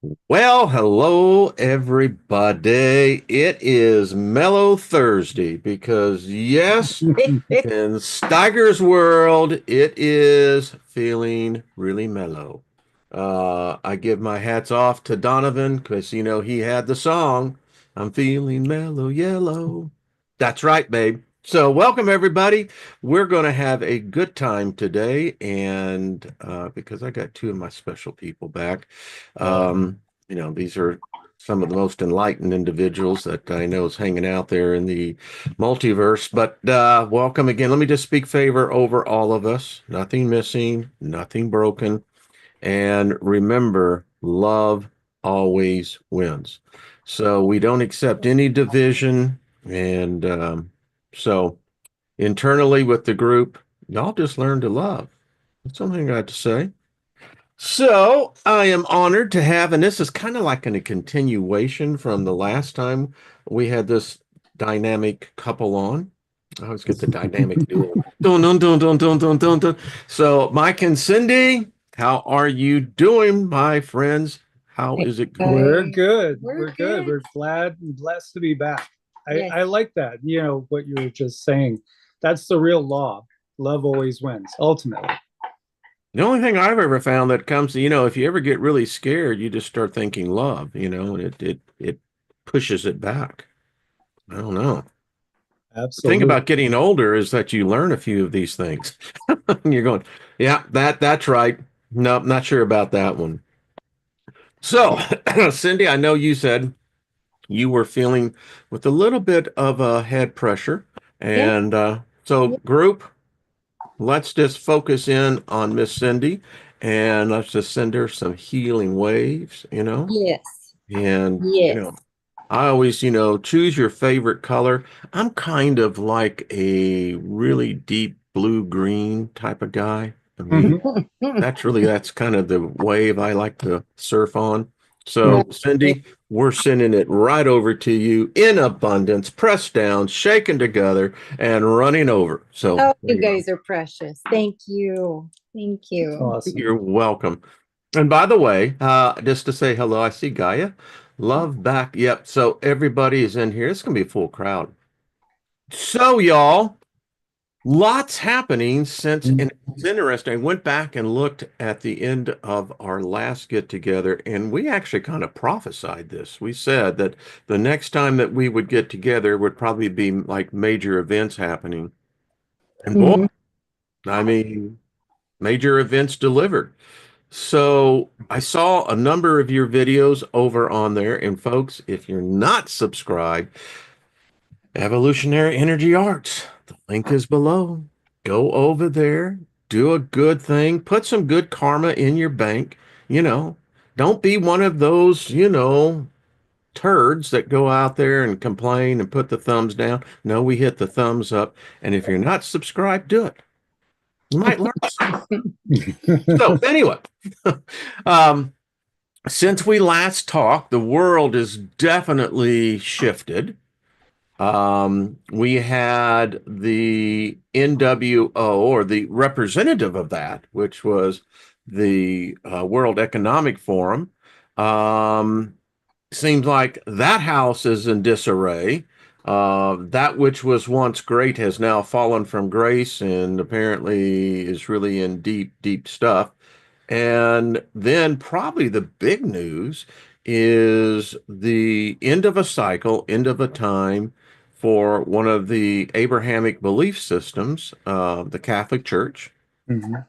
Well, hello everybody. It is Mellow Thursday because yes, in Steiger's world, it is feeling really mellow. I give my hats off to Donovan because he had the song, I'm feeling mellow yellow. That's right, babe. So welcome everybody. We're going to have a good time today, and because I got two of my special people back. These are some of the most enlightened individuals that I know is hanging out there in the multiverse. But welcome again. Let me just speak favor over all of us. Nothing missing, nothing broken. And remember, love always wins. So we don't accept any division. And so internally with the group, y'all just learn to love. That's something I got to say. So I am honored to have, and this is kind of like a continuation from the last time we had this dynamic couple on. I always get the dynamic duo. Dun, dun, dun, dun, dun, dun, dun, dun. So Mike and Cindy, how are you doing, my friends? How is it going? We're good. We're We're good. good. We're glad and blessed to be back. Yes. I like that, what you were just saying. That's the real law. Love always wins, ultimately. The only thing I've ever found that comes to, if you ever get really scared, you just start thinking love, and it pushes it back. I don't know. The thing Absolutely. about getting older is that you learn a few of these things. And you're going, yeah, that's right. Nope, not sure about that one. So, Cindy, I know you said you were feeling with a little bit of a head pressure. Yes. And so, group, let's just focus in on Miss Cindy and let's just send her some healing waves. Yes. And, Yes. I always, choose your favorite color. I'm kind of like a really deep blue green type of guy. I mean, Mhm. that's kind of the wave I like to surf on. So, Mhm. Cindy, we're sending it right over to you in abundance, pressed down, shaken together, and running over. So, Oh, there you you go. guys are precious. Thank you. Thank you. Awesome. You're welcome. And by the way, just to say hello, I see Gaia. Love back. Yep. So everybody is in here. It's gonna be a full crowd. So y'all, lots happening since, and it's interesting. I went back and looked at the end of our last get together, and we actually kind of prophesied this. We said that the next time that we would get together would probably be like major events happening. And boy, Mhm. I mean, major events delivered. So I saw a number of your videos over on there. And folks, if you're not subscribed, Evolutionary Energy Arts, the link is below. Go over there, do a good thing, put some good karma in your bank. You know, don't be one of those, turds that go out there and complain and put the thumbs down. No, we hit the thumbs up. And if you're not subscribed, do it. You might learn something. So anyway, um, since we last talked, the world is definitely shifted. We had the NWO, or the representative of that, which was the World Economic Forum. Um, Seems like that house is in disarray. That which was once great has now fallen from grace and apparently is really in deep, deep stuff. And then probably the big news is the end of a cycle, end of a time for one of the Abrahamic belief systems, the Catholic Church. Mhm.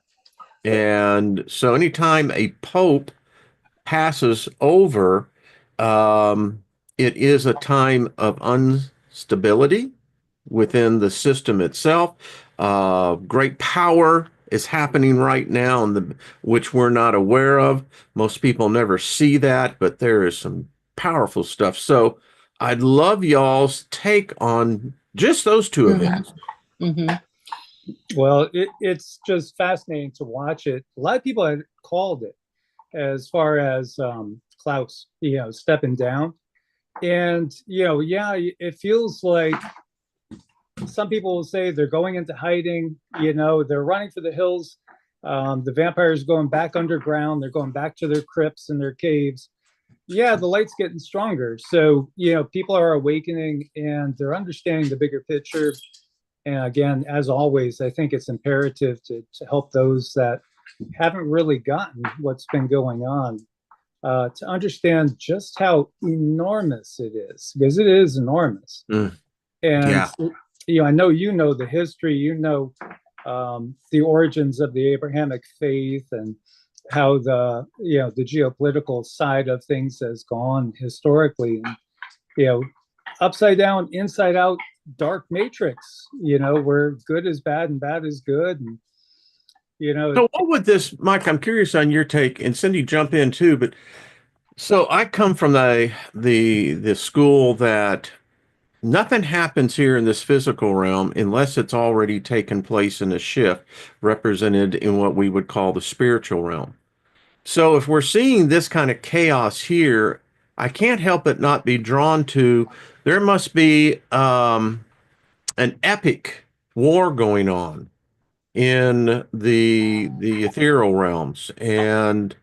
And so anytime a pope passes over, um, it is a time of instability within the system itself. Great power is happening right now, which we're not aware of. Most people never see that, but there is some powerful stuff. So I'd love y'all's take on just those two Mhm. events. Mhm. Well, it's just fascinating to watch it. A lot of people had called it as far as Klaus, stepping down. And, yeah, it feels like some people will say they're going into hiding, they're running for the hills. The vampires are going back underground. They're going back to their crypts and their caves. yeah, the light's getting stronger. So, people are awakening and they're understanding the bigger picture. And again, as always, I think it's imperative to help those that haven't really gotten what's been going on, to understand just how enormous it is, because it is enormous. Mm, And, yeah. I know the history, the origins of the Abrahamic faith and how the geopolitical side of things has gone historically. And, upside down, inside out, dark matrix, where good is bad and bad is good. And, So what would this, Mike, I'm curious on your take, and Cindy, jump in too, but so I come from the school that nothing happens here in this physical realm unless it's already taken place in a shift represented in what we would call the spiritual realm. So if we're seeing this kind of chaos here, I can't help but not be drawn to there must be an epic war going on in the ethereal realms. And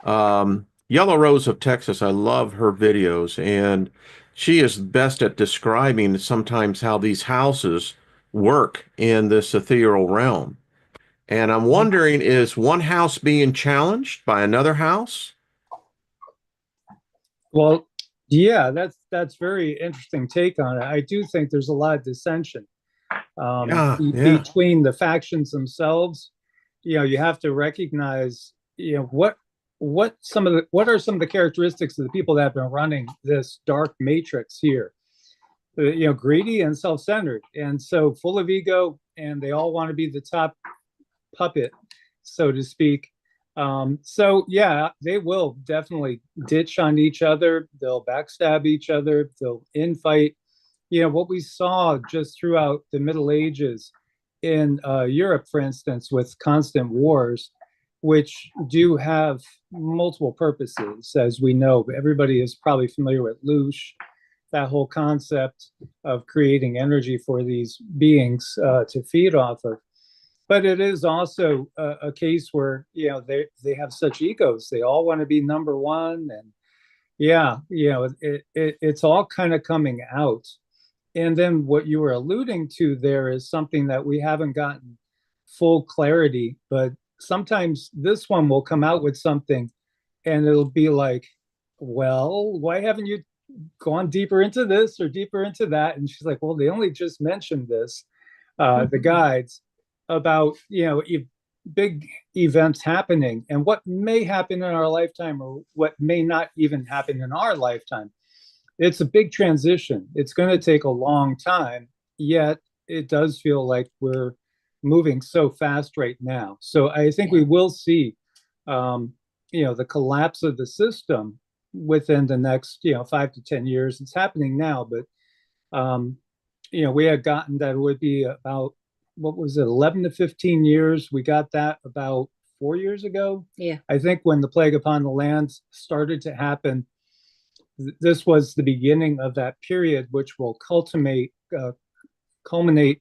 Yellow Rose of Texas, I love her videos, and she is best at describing sometimes how these houses work in this ethereal realm. And I'm wondering, is one house being challenged by another house? Well, yeah, that's very interesting take on it. I do think there's a lot of dissension, Yeah. between the factions themselves. You have to recognize, what are some of the characteristics of the people that have been running this dark matrix here. Greedy and self-centered, and so full of ego, and they all want to be the top puppet, so to speak. So yeah, they will definitely ditch on each other. They'll backstab each other. They'll infight. What we saw just throughout the Middle Ages in Europe, for instance, with constant wars, which do have multiple purposes, as we know. Everybody is probably familiar with Lush, that whole concept of creating energy for these beings to feed off of. But it is also a case where they have such egos. They all want to be number one, and yeah, it's all kind of coming out. And then what you were alluding to there is something that we haven't gotten full clarity, but sometimes this one will come out with something and it'll be like, well, why haven't you gone deeper into this or deeper into that? And she's like, well, they only just mentioned this, the guides, about big events happening and what may happen in our lifetime or what may not even happen in our lifetime. It's a big transition. It's going to take a long time, yet it does feel like we're moving so fast right now. So I think we will see the collapse of the system within the next 5 to 10 years. It's happening now, but we had gotten that it would be about, what was it, 11 to 15 years. We got that about 4 years ago. Yeah. I think when the plague upon the land started to happen, this was the beginning of that period, which will culminate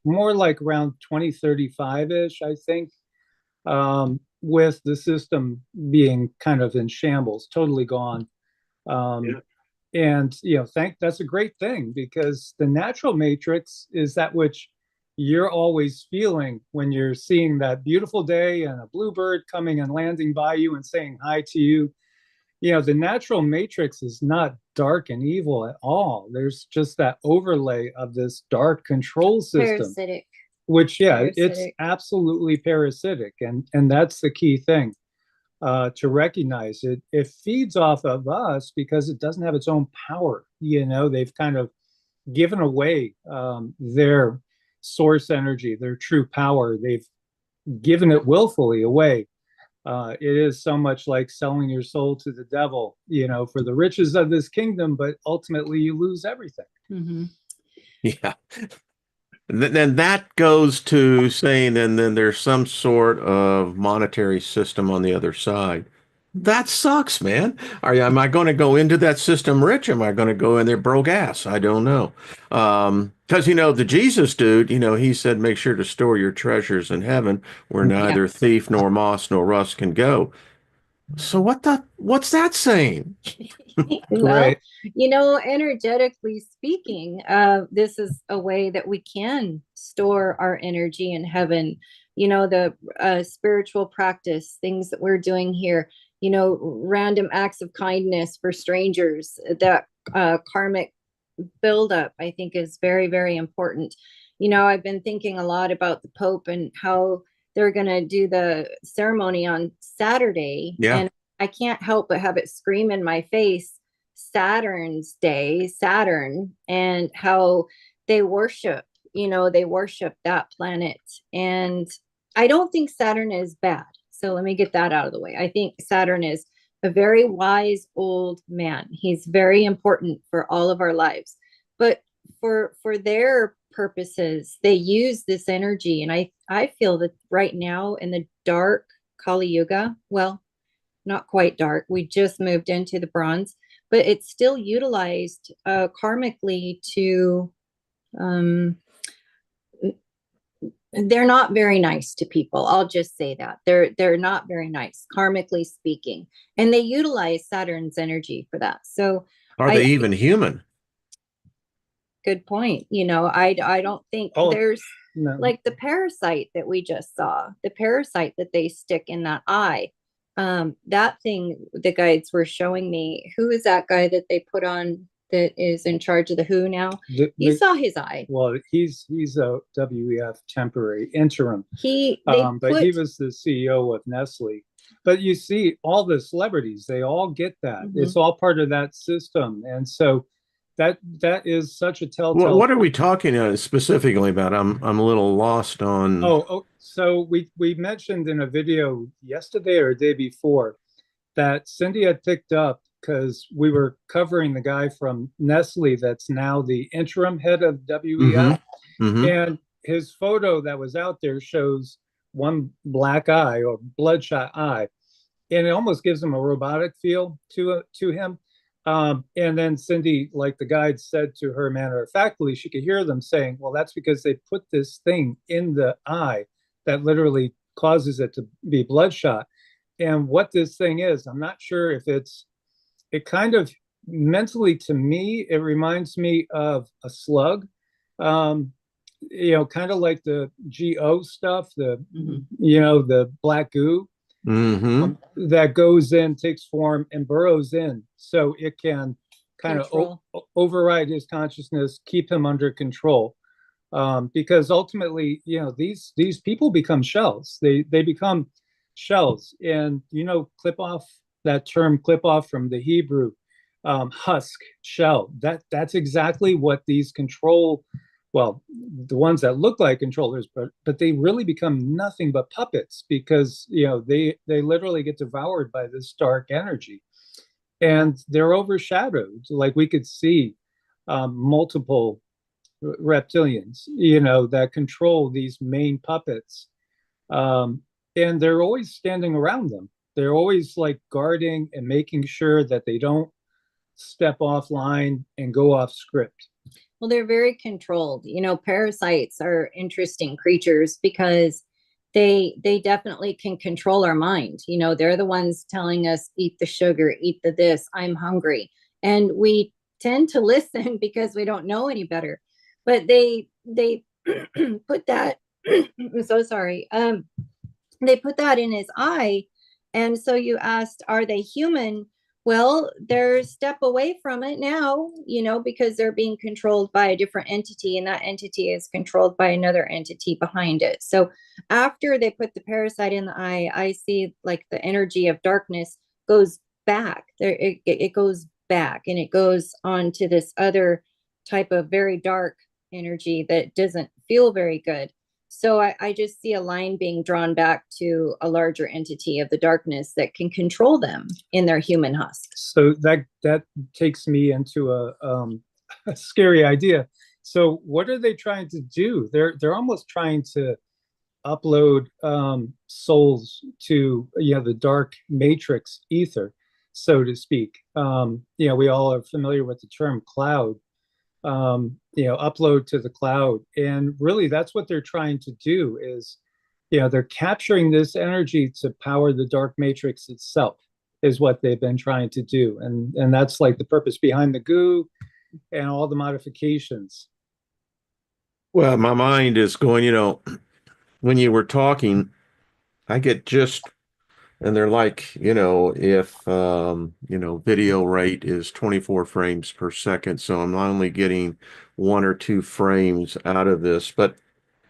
more like around 2035-ish, I think, with the system being kind of in shambles, totally gone. And that's a great thing, because the natural matrix is that which you're always feeling when you're seeing that beautiful day and a bluebird coming and landing by you and saying hi to you. The natural matrix is not dark and evil at all. There's just that overlay of this dark control system. Parasitic. Which, Parasitic. It's absolutely parasitic. And that's the key thing to recognize. It feeds off of us because it doesn't have its own power. They've kind of given away their source energy, their true power. They've given it willfully away. It is so much like selling your soul to the devil, for the riches of this kingdom, but ultimately you lose everything. Mm-hmm. Yeah. Then that goes to saying, and then there's some sort of monetary system on the other side. That sucks, man. Am I going to go into that system rich? Am I going to go in there broke ass? I don't know. Because, the Jesus dude, he said, make sure to store your treasures in heaven where neither thief nor moss nor rust can go. So what's that saying? Well, Right. energetically speaking, this is a way that we can store our energy in heaven. The spiritual practice, things that we're doing here, random acts of kindness for strangers, that karmic buildup, I think is very, very important. I've been thinking a lot about the Pope and how they're going to do the ceremony on Saturday. Yeah. And I can't help but have it scream in my face, Saturn's Day, Saturn, and how they worship, they worship that planet. And I don't think Saturn is bad. So let me get that out of the way. I think Saturn is a very wise old man. He's very important for all of our lives. But for their purposes, they use this energy. And I feel that right now in the dark Kali Yuga, well, not quite dark, we just moved into the bronze, but it's still utilized karmically to they're not very nice to people. I'll just say that they're not very nice, karmically speaking, and they utilize Saturn's energy for that. So Are they even human? Good point. I don't think there's No. like the parasite that we just saw, the parasite that they stick in that eye. That thing the guides were showing me. Who is that guy that they put on that is in charge of the WHO now? You saw his eye. Well, he's a WEF temporary interim. But he was the CEO of Nestle. But you see, all the celebrities, they all get that. Mhm. It's all part of that system, and so that is such a telltale. What are we talking specifically about? I'm a little lost on. So we mentioned in a video yesterday or a day before that Cindy had picked up, because we were covering the guy from Nestle that's now the interim head of WEF. Mm-hmm. And his photo that was out there shows one black eye or bloodshot eye, and it almost gives him a robotic feel to him. And then Cindy, like the guide said to her matter of factly, she could hear them saying, well, that's because they put this thing in the eye that literally causes it to be bloodshot. And what this thing is, I'm not sure if it kind of mentally, to me, it reminds me of a slug, kind of like the GO stuff, the black goo that goes in, takes form, and burrows in. So it can kind of override his consciousness, keep him under control. Because ultimately, these people become shells. They become shells. And, clip off from the Hebrew, husk, shell. That's exactly what these the ones that look like controllers, but they really become nothing but puppets, because they literally get devoured by this dark energy, and they're overshadowed. Like we could see multiple reptilians, that control these main puppets, and they're always standing around them. They're always like guarding and making sure that they don't step offline and go off script. Well, they're very controlled. Parasites are interesting creatures because they definitely can control our mind. They're the ones telling us, eat the sugar, eat the this, I'm hungry. And we tend to listen because we don't know any better. But they put that, I'm so sorry. They put that in his eye. And so you asked, are they human? Well, they're a step away from it now, because they're being controlled by a different entity, and that entity is controlled by another entity behind it. So after they put the parasite in the eye, I see like the energy of darkness goes back. It goes back, and it goes on to this other type of very dark energy that doesn't feel very good. So I just see a line being drawn back to a larger entity of the darkness that can control them in their human husk. So that takes me into a scary idea. So what are they trying to do? They're almost trying to upload souls to the dark matrix ether, so to speak. We all are familiar with the term cloud. Upload to the cloud. And really that's what they're trying to do is, they're capturing this energy to power the dark matrix itself. is what they've been trying to do. And that's like the purpose behind the goo and all the modifications. Well, my mind is going, when you were talking, I get just, and they're like, if, video rate is 24 frames per second, so I'm only getting 1 or 2 frames out of this. But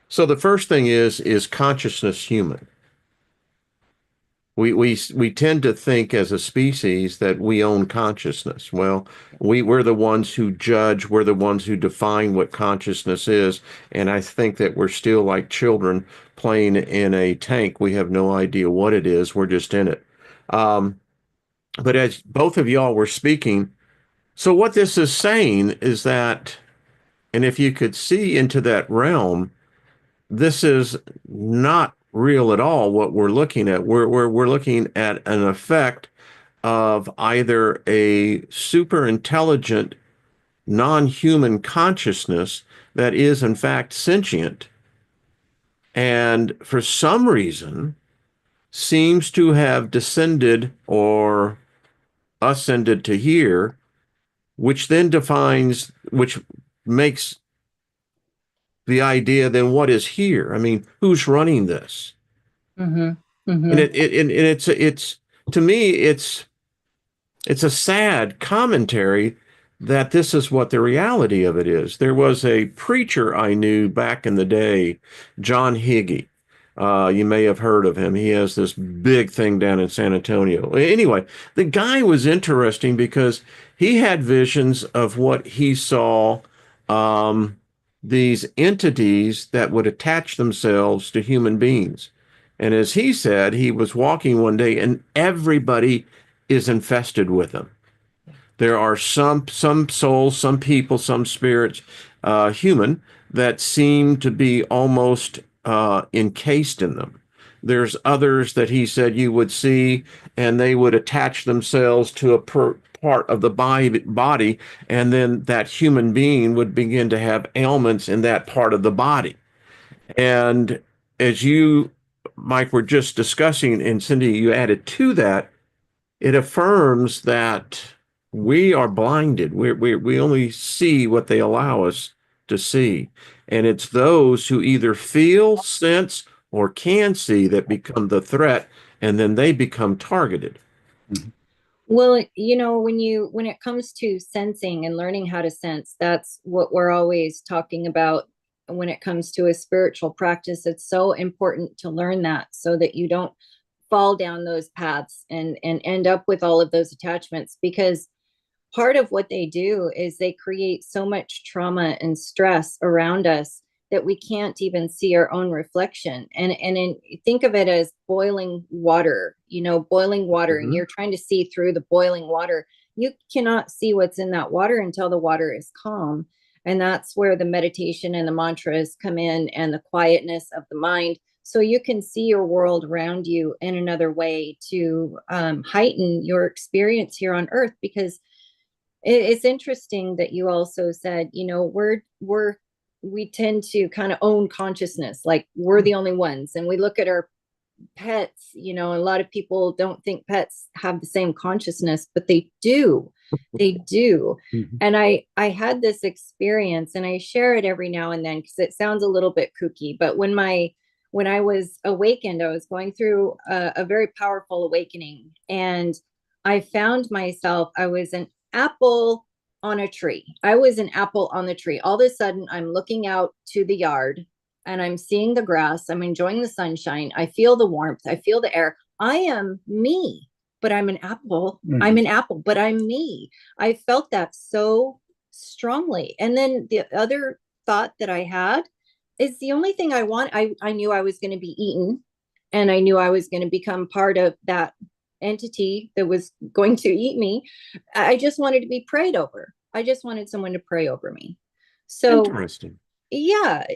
so the first thing is consciousness human? We tend to think as a species that we own consciousness. Well, we're the ones who judge, we're the ones who define what consciousness is, and I think that we're still like children playing in a tank. We have no idea what it is, we're just in it. But as both of y'all were speaking, so what this is saying is that, and if you could see into that realm, this is not real at all what we're looking at. We're looking at an effect of either a super intelligent non-human consciousness that is in fact sentient and for some reason seems to have descended or ascended to here, which then defines, which makes the idea then what is here? I mean, who's running this? Mm-hmm. And Mm-hmm. it's to me it's a sad commentary that this is what the reality of it is. There was a preacher I knew back in the day, John Higgy. You may have heard of him. He has this big thing down in San Antonio. Anyway, the guy was interesting because he had visions of what he saw, these entities that would attach themselves to human beings. And as he said, he was walking one day and everybody is infested with them. There are some souls, some people, some spirits, human, that seem to be almost encased in them. There's others that he said you would see, and they would attach themselves to a part of the body, and then that human being would begin to have ailments in that part of the body. And as you, Mike, were just discussing, and Cindy, you added to that, it affirms that we are blinded. We only see what they allow us to see. And it's those who either feel, sense, or can see that become the threat, and then they become targeted. Well, when it comes to sensing and learning how to sense, that's what we're always talking about when it comes to a spiritual practice. It's so important to learn that so that you don't fall down those paths and end up with all of those attachments, because part of what they do is they create so much trauma and stress around us that we can't even see our own reflection. And think of it as boiling water, boiling water, and you're trying to see through the boiling water. You cannot see what's in that water until the water is calm. And that's where the meditation and the mantras come in, and the quietness of the mind. So you can see your world around you in another way to heighten your experience here on Earth. Because it's interesting that you also said, we tend to kind of own consciousness, like we're the only ones. And we look at our pets, a lot of people don't think pets have the same consciousness, but they do. They do. And I had this experience, and I share it every now and then because it sounds a little bit kooky, but when I was awakened, I was going through a very powerful awakening, and I found myself, I was an apple on a tree. I was an apple on the tree. All of a sudden, I'm looking out to the yard and I'm seeing the grass. I'm enjoying the sunshine. I feel the warmth. I feel the air. I am me, but I'm an apple. I'm an apple, but I'm me. I felt that so strongly. And then the other thought that I had is the only thing I want, I knew I was going to be eaten, and I knew I was going to become part of that entity that was going to eat me. I just wanted to be prayed over. I just wanted someone to pray over me. So Interesting. Yeah.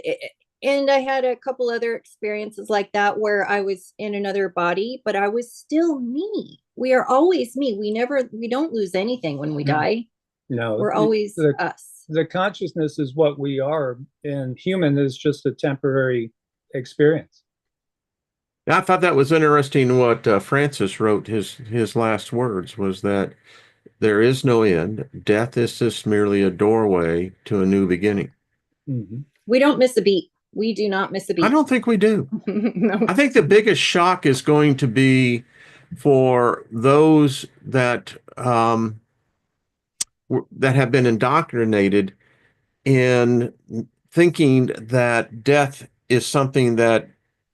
And I had a couple other experiences like that where I was in another body, but I was still me. We are always me. We don't lose anything when we die. No, We're always us. The consciousness is what we are, and human is just a temporary experience. I thought that was interesting what Francis wrote. His last words was that there is no end. Death is just merely a doorway to a new beginning. Mm-hmm. We don't miss a beat. We do not miss a beat. I don't think we do. No. I think the biggest shock is going to be for those that that have been indoctrinated in thinking that death is something that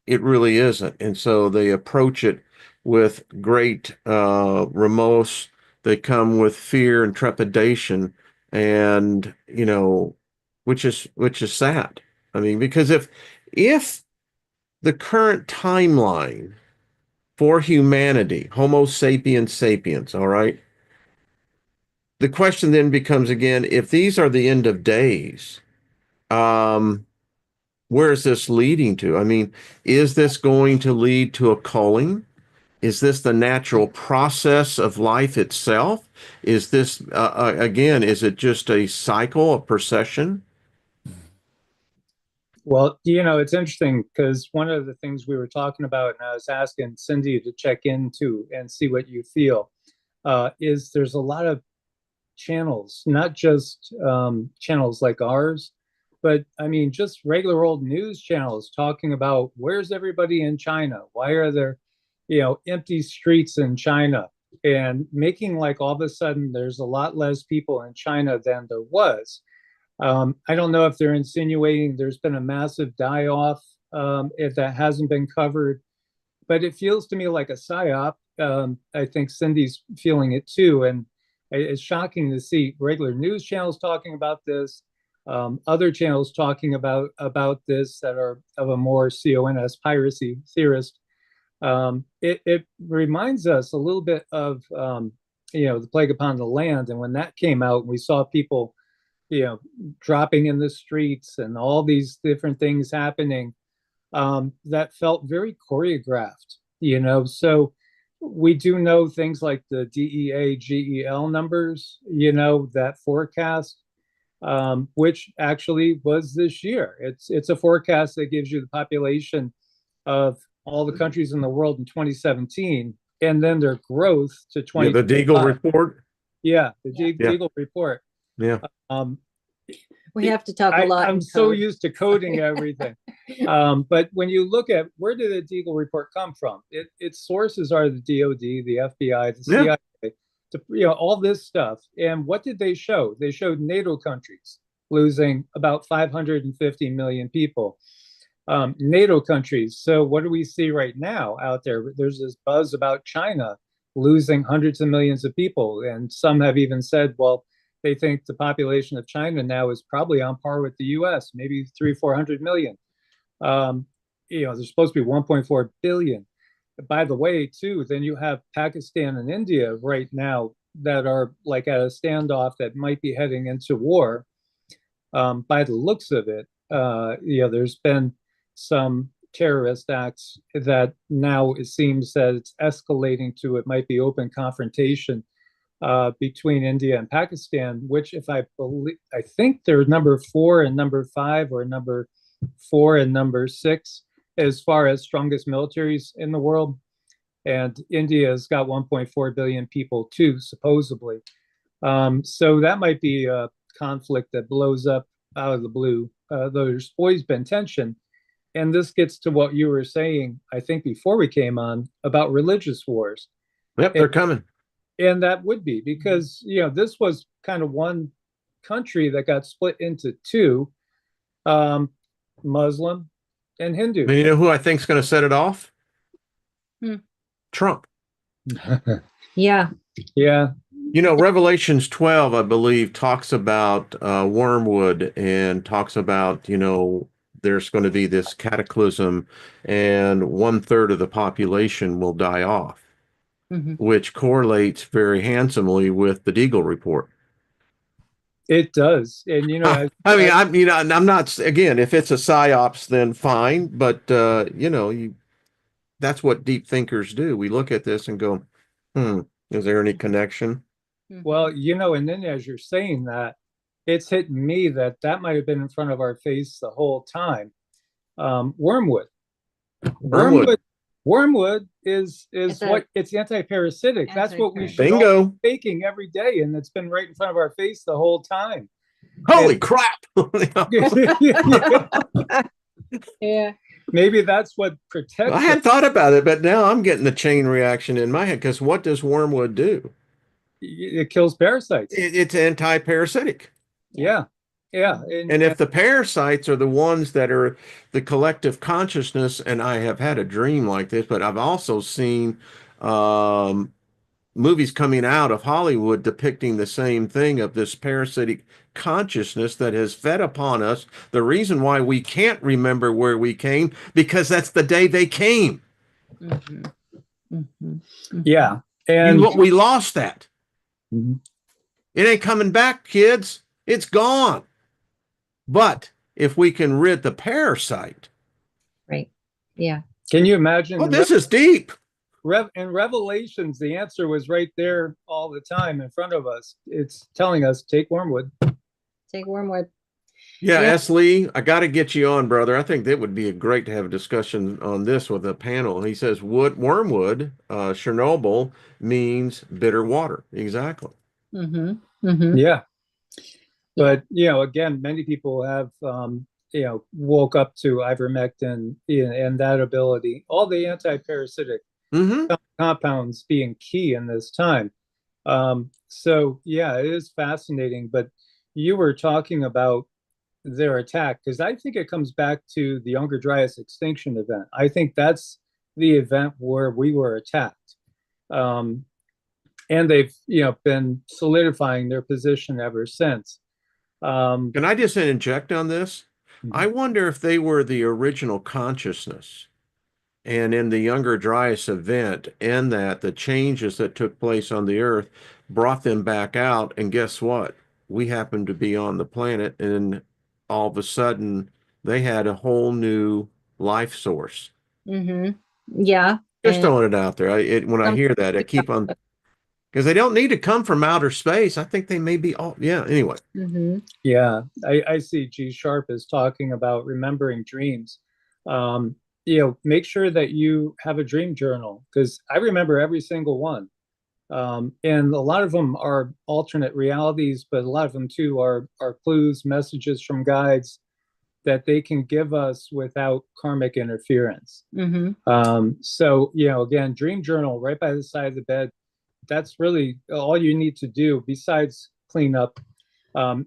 it really isn't. And so they approach it with great remorse. They come with fear and trepidation, and which is sad. I mean, because if the current timeline for humanity, Homo sapiens sapiens, all right, the question then becomes again, if these are the end of days, um, where is this leading to? I mean, is this going to lead to a culling? Is this the natural process of life itself? Is this, again, is it just a cycle, a procession? Well, it's interesting because one of the things we were talking about, and I was asking Cindy to check into and see what you feel, is there's a lot of channels, not just channels like ours, but I mean, just regular old news channels talking about where's everybody in China? Why are there, empty streets in China? And making like all of a sudden there's a lot less people in China than there was. I don't know if they're insinuating there's been a massive die off, if that hasn't been covered, but it feels to me like a psyop. I think Cindy's feeling it too. And it's shocking to see regular news channels talking about this, other channels talking about this that are of a more CONS piracy theorist. It reminds us a little bit of the Plague Upon the Land, and when that came out, we saw people dropping in the streets and all these different things happening, that felt very choreographed. So we do know things like the DEA GEL numbers, that forecast, which actually was this year. It's a forecast that gives you the population of all the countries in the world in 2017, and then their growth to Yeah, the Deagle report. Yeah, the Deagle report. Yeah. We have to talk a lot. I'm so used to coding everything. But when you look at where did the Deagle report come from, its sources are the DOD, the FBI, the CIA, all this stuff. And what did they show? They showed NATO countries losing about 550 million people. NATO countries. So what do we see right now out there? There's this buzz about China losing hundreds of millions of people. And some have even said, well, they think the population of China now is probably on par with the US, maybe 300-400 million. There's supposed to be 1.4 billion. By the way, too, then you have Pakistan and India right now that are like at a standoff that might be heading into war. By the looks of it, there's been some terrorist acts that now it seems that it's escalating to, it might be open confrontation between India and Pakistan, which I think they're number 4 and number 5, or number 4 and number 6 as far as strongest militaries in the world. And India's got 1.4 billion people too, supposedly. So that might be a conflict that blows up out of the blue. There's always been tension. And this gets to what you were saying, I think, before we came on about religious wars. Yep, they're coming. And that would be because, this was kind of one country that got split into two, Muslim and Hindu. And you know who I think is going to set it off? Trump. Yeah. Yeah. Revelations 12, I believe, talks about wormwood, and talks about, there's going to be this cataclysm and 1/3 of the population will die off, which correlates very handsomely with the Deagle report. It does. And, I'm not, again, if it's a psyops, then fine. But, that's what deep thinkers do. We look at this and go, is there any connection? Well, and then as you're saying that, it's hitting me that might have been in front of our face the whole time. Wormwood. Wormwood is It's what it's anti-parasitic. That's what we should all Bingo. be taking every day, and it's been right in front of our face the whole time. Holy And- crap. Yeah. Maybe that's what protects I hadn't thought about it, but now I'm getting the chain reaction in my head because what does wormwood do? it kills parasites. It's anti-parasitic. Yeah. And if the parasites are the ones that are the collective consciousness, and I have had a dream like this, but I've also seen movies coming out of Hollywood depicting the same thing of this parasitic consciousness that has fed upon us. The reason why we can't remember where we came, because that's the day they came. Mhm. Mhm. Yeah. And We lost that. Mhm. It ain't coming back, kids. It's gone. But if we can rid the parasite, Right. Yeah. Can you imagine oh, this is deep. in Revelations, the answer was right there all the time in front of us. It's telling us take wormwood. Take wormwood. Yeah, Yeah. S. Lee, I got to get you on, brother. I think that would be great to have a discussion on this with a panel. He says wormwood, Chernobyl means bitter water. Exactly. Mm-hmm. Mm-hmm. Yeah. But, again, many people have, woke up to ivermectin and that ability, all the anti-parasitic Mm-hmm. compounds being key in this time. So, yeah, it is fascinating. But you were talking about their attack, because I think it comes back to the Younger Dryas extinction event. I think that's the event where we were attacked. And they've, been solidifying their position ever since. Can I just inject on this? I wonder if they were the original consciousness. And in the Younger Dryas event, and that the changes that took place on the earth brought them back out. And guess what? We happened to be on the planet, and all of a sudden they had a whole new life source. Mm-hmm. Yeah. Just And throwing it out there. When I hear that, I keep on, because they don't need to come from outer space. I think they may be all, yeah, anyway. mm-hmm. Yeah, I see G Sharp is talking about remembering dreams. Make sure that you have a dream journal, because I remember every single one. And a lot of them are alternate realities, but a lot of them too are clues, messages from guides that they can give us without karmic interference. Mm-hmm. So, again, dream journal right by the side of the bed. That's really all you need to do besides clean up.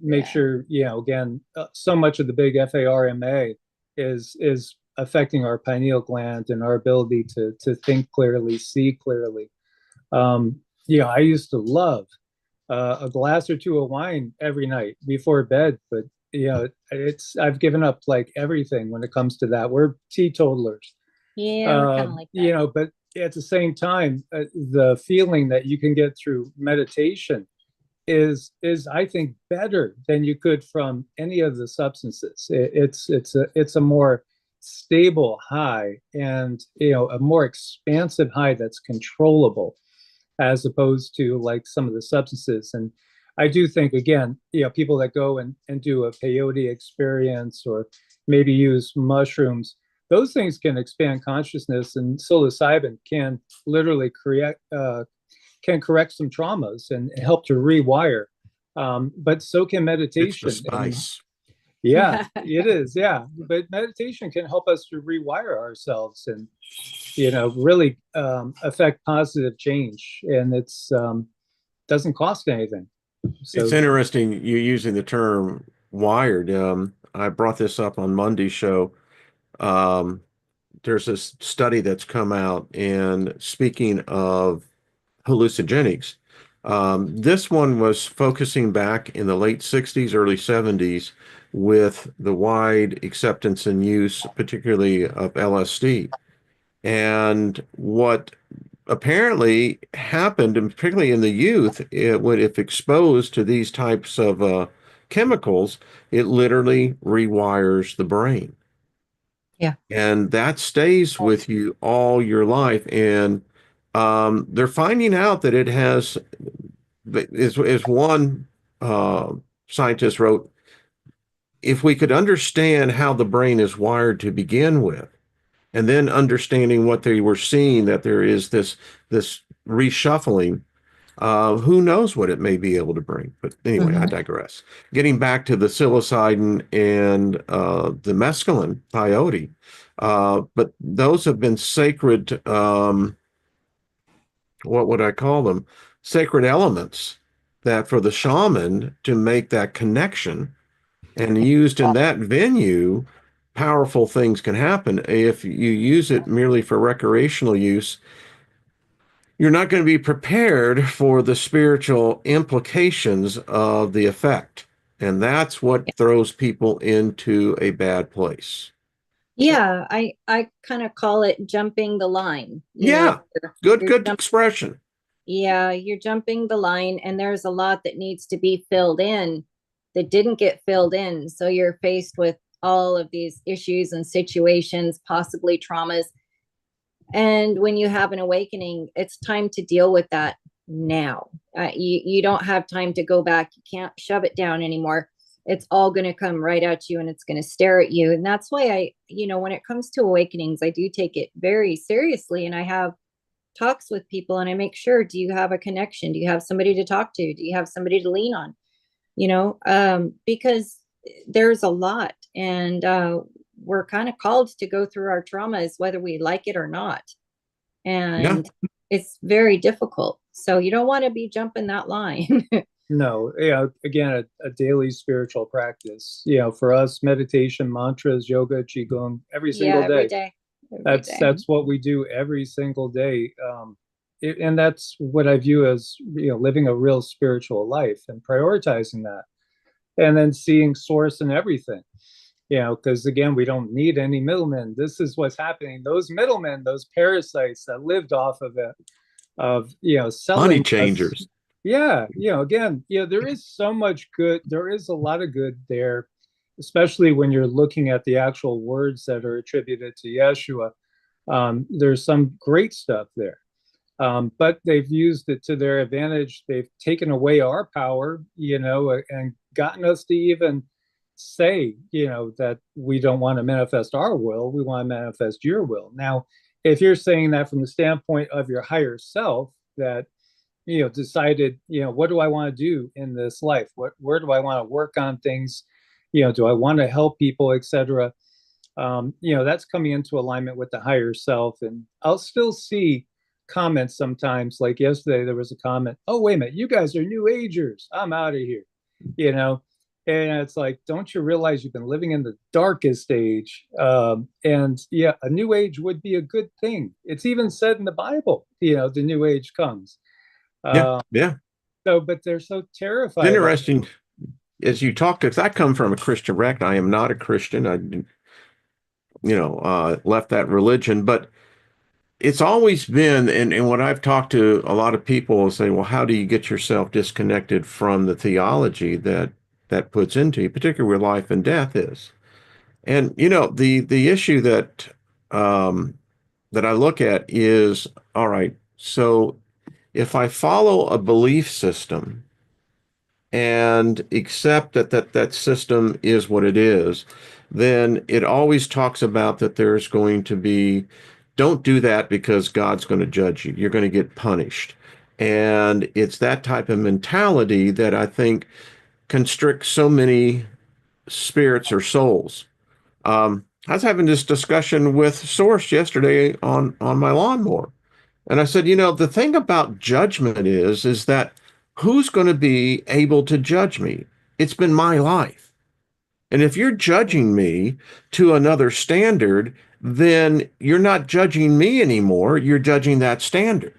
Make sure, again, so much of the big FARMA is affecting our pineal gland and our ability to think clearly, see clearly. I used to love a glass or two of wine every night before bed, but I've given up like everything when it comes to that. We're teetotalers. Yeah, we're kind of like that. But at the same time, the feeling that you can get through meditation is I think better than you could from any of the substances. It's a more stable high, and a more expansive high that's controllable, as opposed to like some of the substances. And I do think, again, people that go and do a peyote experience or maybe use mushrooms, those things can expand consciousness, and psilocybin can literally can correct some traumas and help to rewire. But so can meditation. It's the spice. Yeah, it is. Yeah. But meditation can help us to rewire ourselves and, really affect positive change. And it's doesn't cost anything. So, It's interesting you using the term wired. I brought this up on Monday's show. There's this study that's come out, and speaking of hallucinogenics, this one was focusing back in the late 60s, early 70s with the wide acceptance and use, particularly of LSD. And what apparently happened, and particularly in the youth, if exposed to these types of chemicals, it literally rewires the brain. Yeah. And that stays with you all your life. And they're finding out that it has, as one scientist wrote, if we could understand how the brain is wired to begin with, and then understanding what they were seeing, that there is this reshuffling. Who knows what it may be able to bring? But anyway, I digress. Getting back to the psilocybin and the mescaline peyote, but those have been sacred. What would I call them? Sacred elements that for the shaman to make that connection, and used in that venue, powerful things can happen. If you use it merely for recreational use, you're not going to be prepared for the spiritual implications of the effect. And that's what throws people into a bad place. Yeah, I kind of call it jumping the line. Yeah, good You're expression. Yeah, you're jumping the line, and there's a lot that needs to be filled in that didn't get filled in. So you're faced with all of these issues and situations, possibly traumas. And when you have an awakening, it's time to deal with that now. You don't have time to go back. You can't shove it down anymore. It's all going to come right at you, and it's going to stare at you. And that's why when it comes to awakenings, I do take it very seriously. And I have talks with people, and I make sure, do you have a connection? Do you have somebody to talk to? Do you have somebody to lean on? Because there's a lot, and we're kind of called to go through our traumas, whether we like it or not. And it's very difficult. So you don't want to be jumping that line. No, again, a daily spiritual practice. For us, meditation, mantras, yoga, qigong, every single every day. day. That's what we do every single day. And that's what I view as living a real spiritual life and prioritizing that, and then seeing source in everything. Because again, we don't need any middlemen. This is what's happening. Those middlemen, those parasites that lived off of it, selling Money changers. us. Again, there is so much good. There is a lot of good there, especially when you're looking at the actual words that are attributed to Yeshua. There's some great stuff there. But they've used it to their advantage. They've taken away our power, and gotten us to even say, that we don't want to manifest our will. We want to manifest your will. Now, if you're saying that from the standpoint of your higher self, that, decided, what do I want to do in this life? Where do I want to work on things? Do I want to help people, etc.? That's coming into alignment with the higher self. And I'll still see comments sometimes, like yesterday, there was a comment, oh, wait a minute, you guys are new agers. I'm out of here, and it's like, don't you realize you've been living in the darkest age? And a new age would be a good thing. It's even said in the Bible, the new age comes. Yeah. So, but they're so terrified. It's interesting as you talk, because I come from a Christian background. I am not a Christian. I left that religion, but it's always been, and what I've talked to a lot of people say, well, how do you get yourself disconnected from the theology that puts into you, particularly where life and death is? And the issue that I look at is, all right, so if I follow a belief system and accept that system is what it is, then it always talks about that there's going to be, don't do that because God's going to judge you. You're going to get punished. And it's that type of mentality that I think constricts so many spirits or souls. I was having this discussion with Source yesterday on my lawnmower. And I said, the thing about judgment is that who's going to be able to judge me? It's been my life. And if you're judging me to another standard, then you're not judging me anymore. You're judging that standard.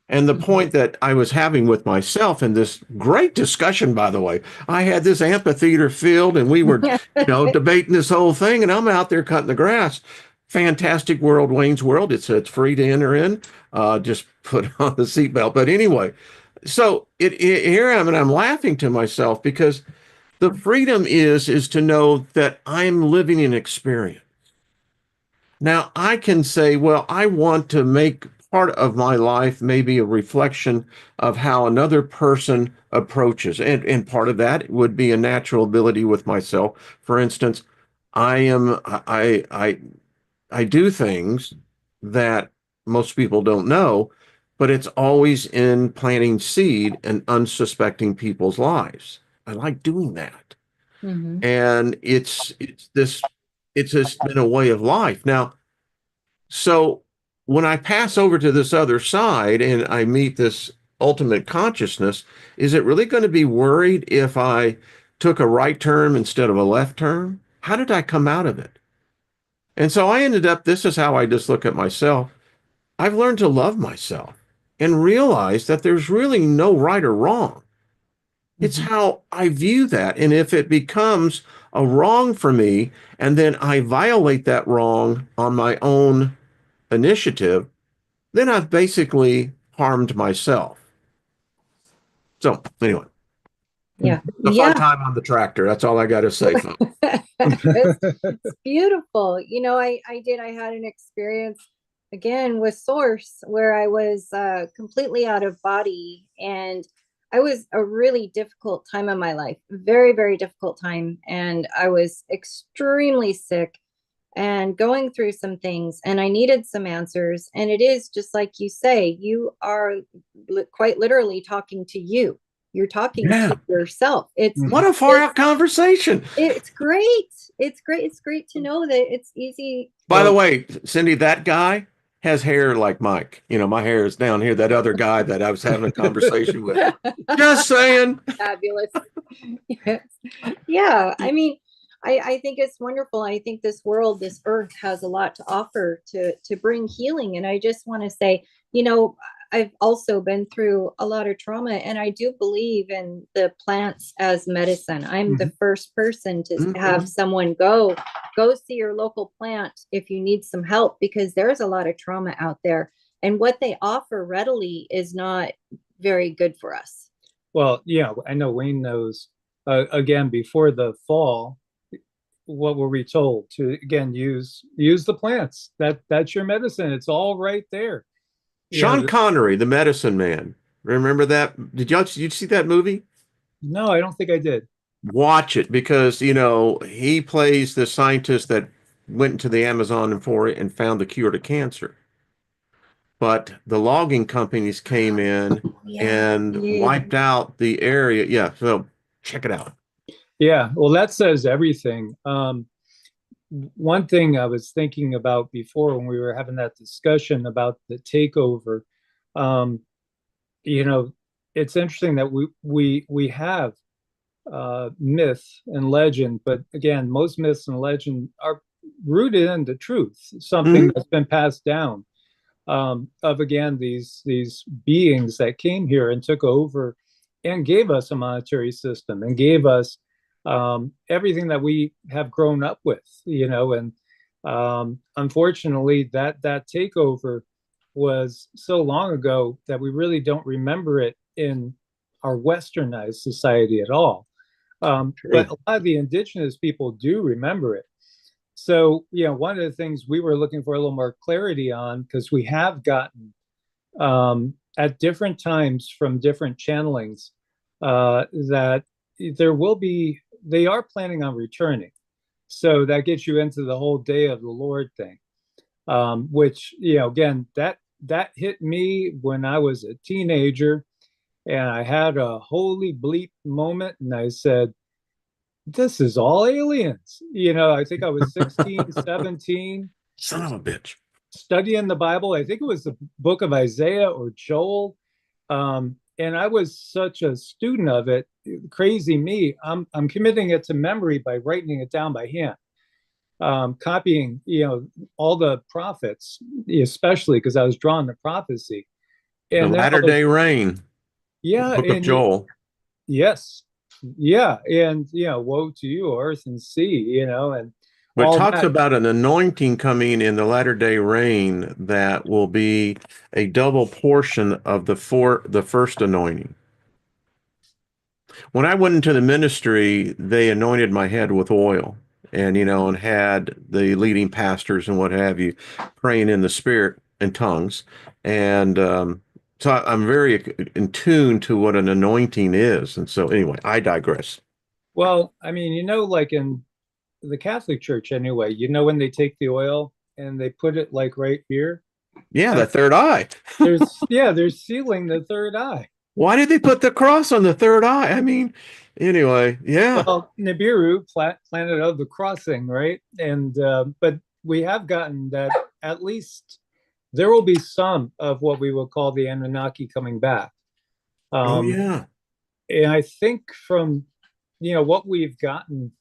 And the point that I was having with myself in this great discussion, by the way, I had this amphitheater filled and we were, debating this whole thing, and I'm out there cutting the grass. Fantastic world, Wayne's World. It's free to enter in. Just put on the seatbelt. But anyway, so here I am, and I'm laughing to myself because the freedom is to know that I'm living an experience. Now I can say, well, I want to make part of my life maybe a reflection of how another person approaches. And part of that would be a natural ability with myself. For instance, I I do things that most people don't know, but it's always in planting seed and unsuspecting people's lives. I like doing that. Hmm. And it's just been a way of life. Now, so when I pass over to this other side and I meet this ultimate consciousness, is it really going to be worried if I took a right turn instead of a left turn? How did I come out of it? And so I ended up, this is how I just look at myself. I've learned to love myself and realize that there's really no right or wrong. It's Mhm. how I view that. And if it becomes a wrong for me, and then I violate that wrong on my own initiative, then I've basically harmed myself. So anyway, Yeah. the fun Yeah. time on the tractor. That's all I got to say, folks. It's beautiful. I had an experience again with Source where I was completely out of body, and I was a really difficult time in my life, very, very difficult time. And I was extremely sick and going through some things, and I needed some answers. And it is just like you say, you are quite literally talking to you. You're talking Yeah. to yourself. It's What a far out conversation. it's great. It's great. It's great to know that it's easy. By the way, Cindy, that guy has hair like Mike. You know, my hair is down here. That other guy that I was having a conversation with. Just saying. Fabulous. Yes. Yeah. I mean, I think it's wonderful. I think this world, this earth has a lot to offer to bring healing. And I just want to say, I've also been through a lot of trauma, and I do believe in the plants as medicine. I'm the first person to have someone go see your local plant if you need some help, because there's a lot of trauma out there, and what they offer readily is not very good for us. Well, yeah, I know Wayne knows. Again, before the fall, what were we told to again use the plants? That's your medicine. It's all right there. Sean Connery, the medicine man. Remember that? Did you see that movie? No, I don't think I did. Watch it because, you know, he plays the scientist that went into the Amazon and found the cure to cancer. But the logging companies came in and wiped out the area. Yeah, so check it out. Yeah, well, that says everything. One thing I was thinking about before when we were having that discussion about the takeover, um, you know, it's interesting that we have myth and legend, but again, most myths and legend are rooted in the truth, something that's been passed down, of again these beings that came here and took over and gave us a monetary system and gave us everything that we have grown up with, and unfortunately that takeover was so long ago that we really don't remember it in our westernized society at all. But a lot of the indigenous people do remember it. So, one of the things we were looking for a little more clarity on, because we have gotten at different times from different channelings, that they are planning on returning. So that gets you into the whole Day of the Lord thing, which, again, that hit me when I was a teenager, and I had a holy bleep moment, and I said, this is all aliens. I think I was 16, 17. Son of a bitch. Studying the Bible. I think it was the book of Isaiah or Joel. And I was such a student of it. Crazy me. I'm committing it to memory by writing it down by hand. Copying, all the prophets, especially because I was drawn to prophecy. And the latter day rain. Yeah. Book of Joel. Yes. Yeah. And, woe to you, earth and sea, and it talks about an anointing coming in the latter day rain that will be a double portion of the first anointing. When I went into the ministry, they anointed my head with oil and, and had the leading pastors and what have you praying in the spirit and tongues. And so I'm very in tune to what an anointing is. And so anyway, I digress. Well, I mean, like in the Catholic Church anyway, when they take the oil and they put it like right here. Yeah, the third eye. They're sealing the third eye. Why did they put the cross on the third eye? I mean, anyway, yeah. Well, Nibiru, planet of the crossing, right? And but we have gotten that at least there will be some of what we will call the Anunnaki coming back. Oh yeah. And I think from what we've gotten,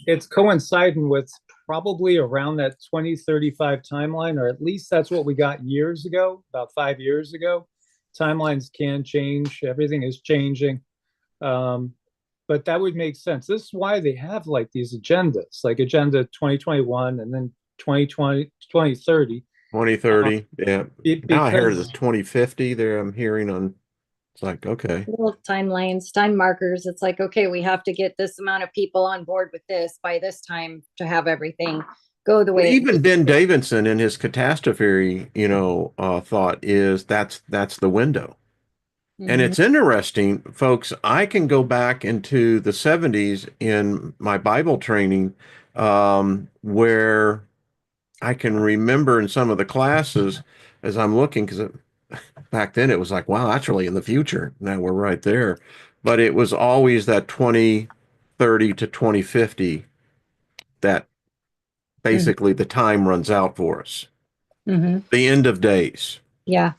it's coinciding with probably around that 2035 timeline, or at least that's what we got years ago, about 5 years ago. Timelines can change, everything is changing. But that would make sense. This is why they have like these agendas, like Agenda 2021 and then 2020, 2030. 2030. Yeah. Now I hear the Because 2050 there. I'm hearing on. It's like, okay. Little timelines, time markers. It's like, okay, we have to get this amount of people on board with this by this time to have everything go the way. Even Ben Davidson in his catastrophe, thought is that's the window. And it's interesting, folks. I can go back into the 70s in my Bible training, where I can remember in some of the classes as I'm looking, because back then it was like, wow, that's really in the future. Now we're right there. But it was always that 2030 to 2050 that basically the time runs out for us. The end of days. Yeah.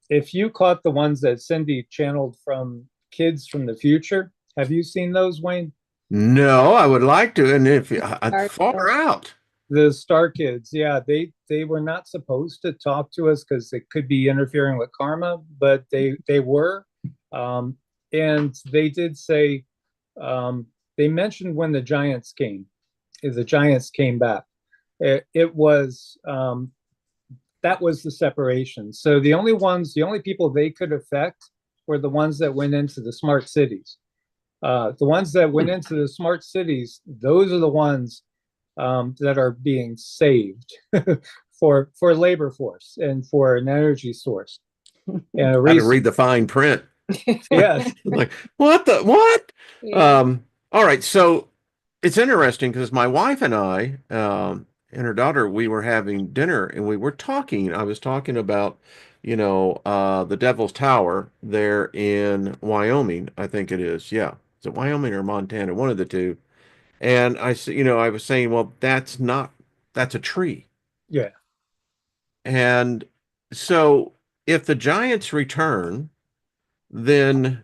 If you caught the ones that Cindy channeled from Kids from the Future, have you seen those, Wayne? No, I would like to. And if far out. The Star Kids, yeah, they were not supposed to talk to us because it could be interfering with karma, but they were, and they did say, they mentioned when the giants came back. It was that was the separation. So the only people they could affect were the ones that went into the smart cities. The ones that went into the smart cities, those are the ones that are being saved for labor force and for an energy source. And I had to read the fine print. Yes. Like, what? Yeah. All right. So it's interesting because my wife and I, and her daughter, we were having dinner and we were talking. I was talking about, the Devil's Tower there in Wyoming, I think it is. Yeah. Is it Wyoming or Montana? One of the two. And I said, I was saying, well, that's a tree. Yeah. And so if the giants return, then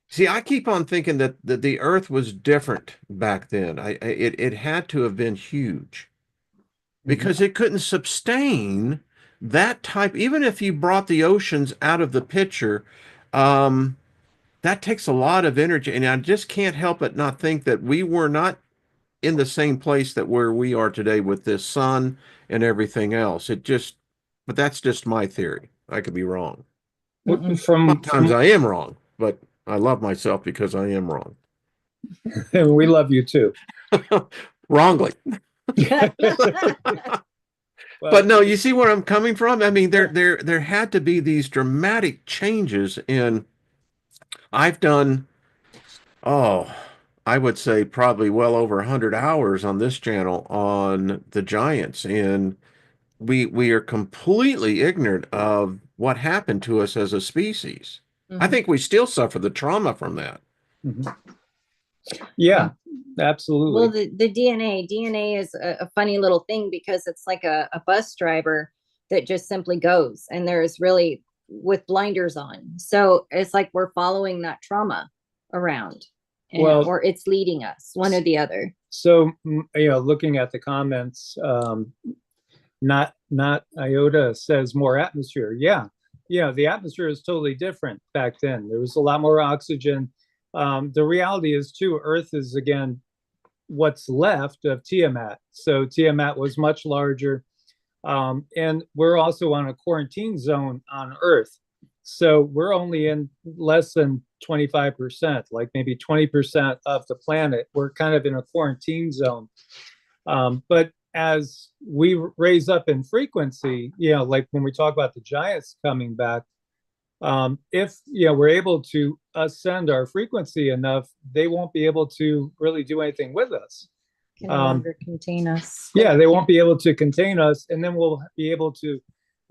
see, I keep on thinking that the earth was different back then. It had to have been huge because it couldn't sustain that type, even if you brought the oceans out of the picture, that takes a lot of energy. And I just can't help but not think that we were not in the same place that where we are today with this sun and everything else. But that's just my theory. I could be wrong. Sometimes I am wrong, but I love myself because I am wrong. We love you too. Wrongly. But no, you see where I'm coming from? I mean, there had to be these dramatic changes in. I've done, I would say probably well over 100 hours on this channel on the giants, and we are completely ignorant of what happened to us as a species. I think we still suffer the trauma from that. Yeah, absolutely. Well, the DNA is a funny little thing because it's like a bus driver that just simply goes, and there's really with blinders on. So it's like we're following that trauma around, or it's leading us, one or the other. So, looking at the comments, not Iota says more atmosphere. Yeah, the atmosphere is totally different back then. There was a lot more oxygen. The reality is too, Earth is again what's left of Tiamat. So Tiamat was much larger, and we're also on a quarantine zone on Earth. So we're only in less than 25%, like maybe 20% of the planet. We're kind of in a quarantine zone. But as we raise up in frequency, like when we talk about the giants coming back, if we're able to ascend our frequency enough, they won't be able to really do anything with us. Can no longer contain us. Yeah, they won't be able to contain us, and then we'll be able to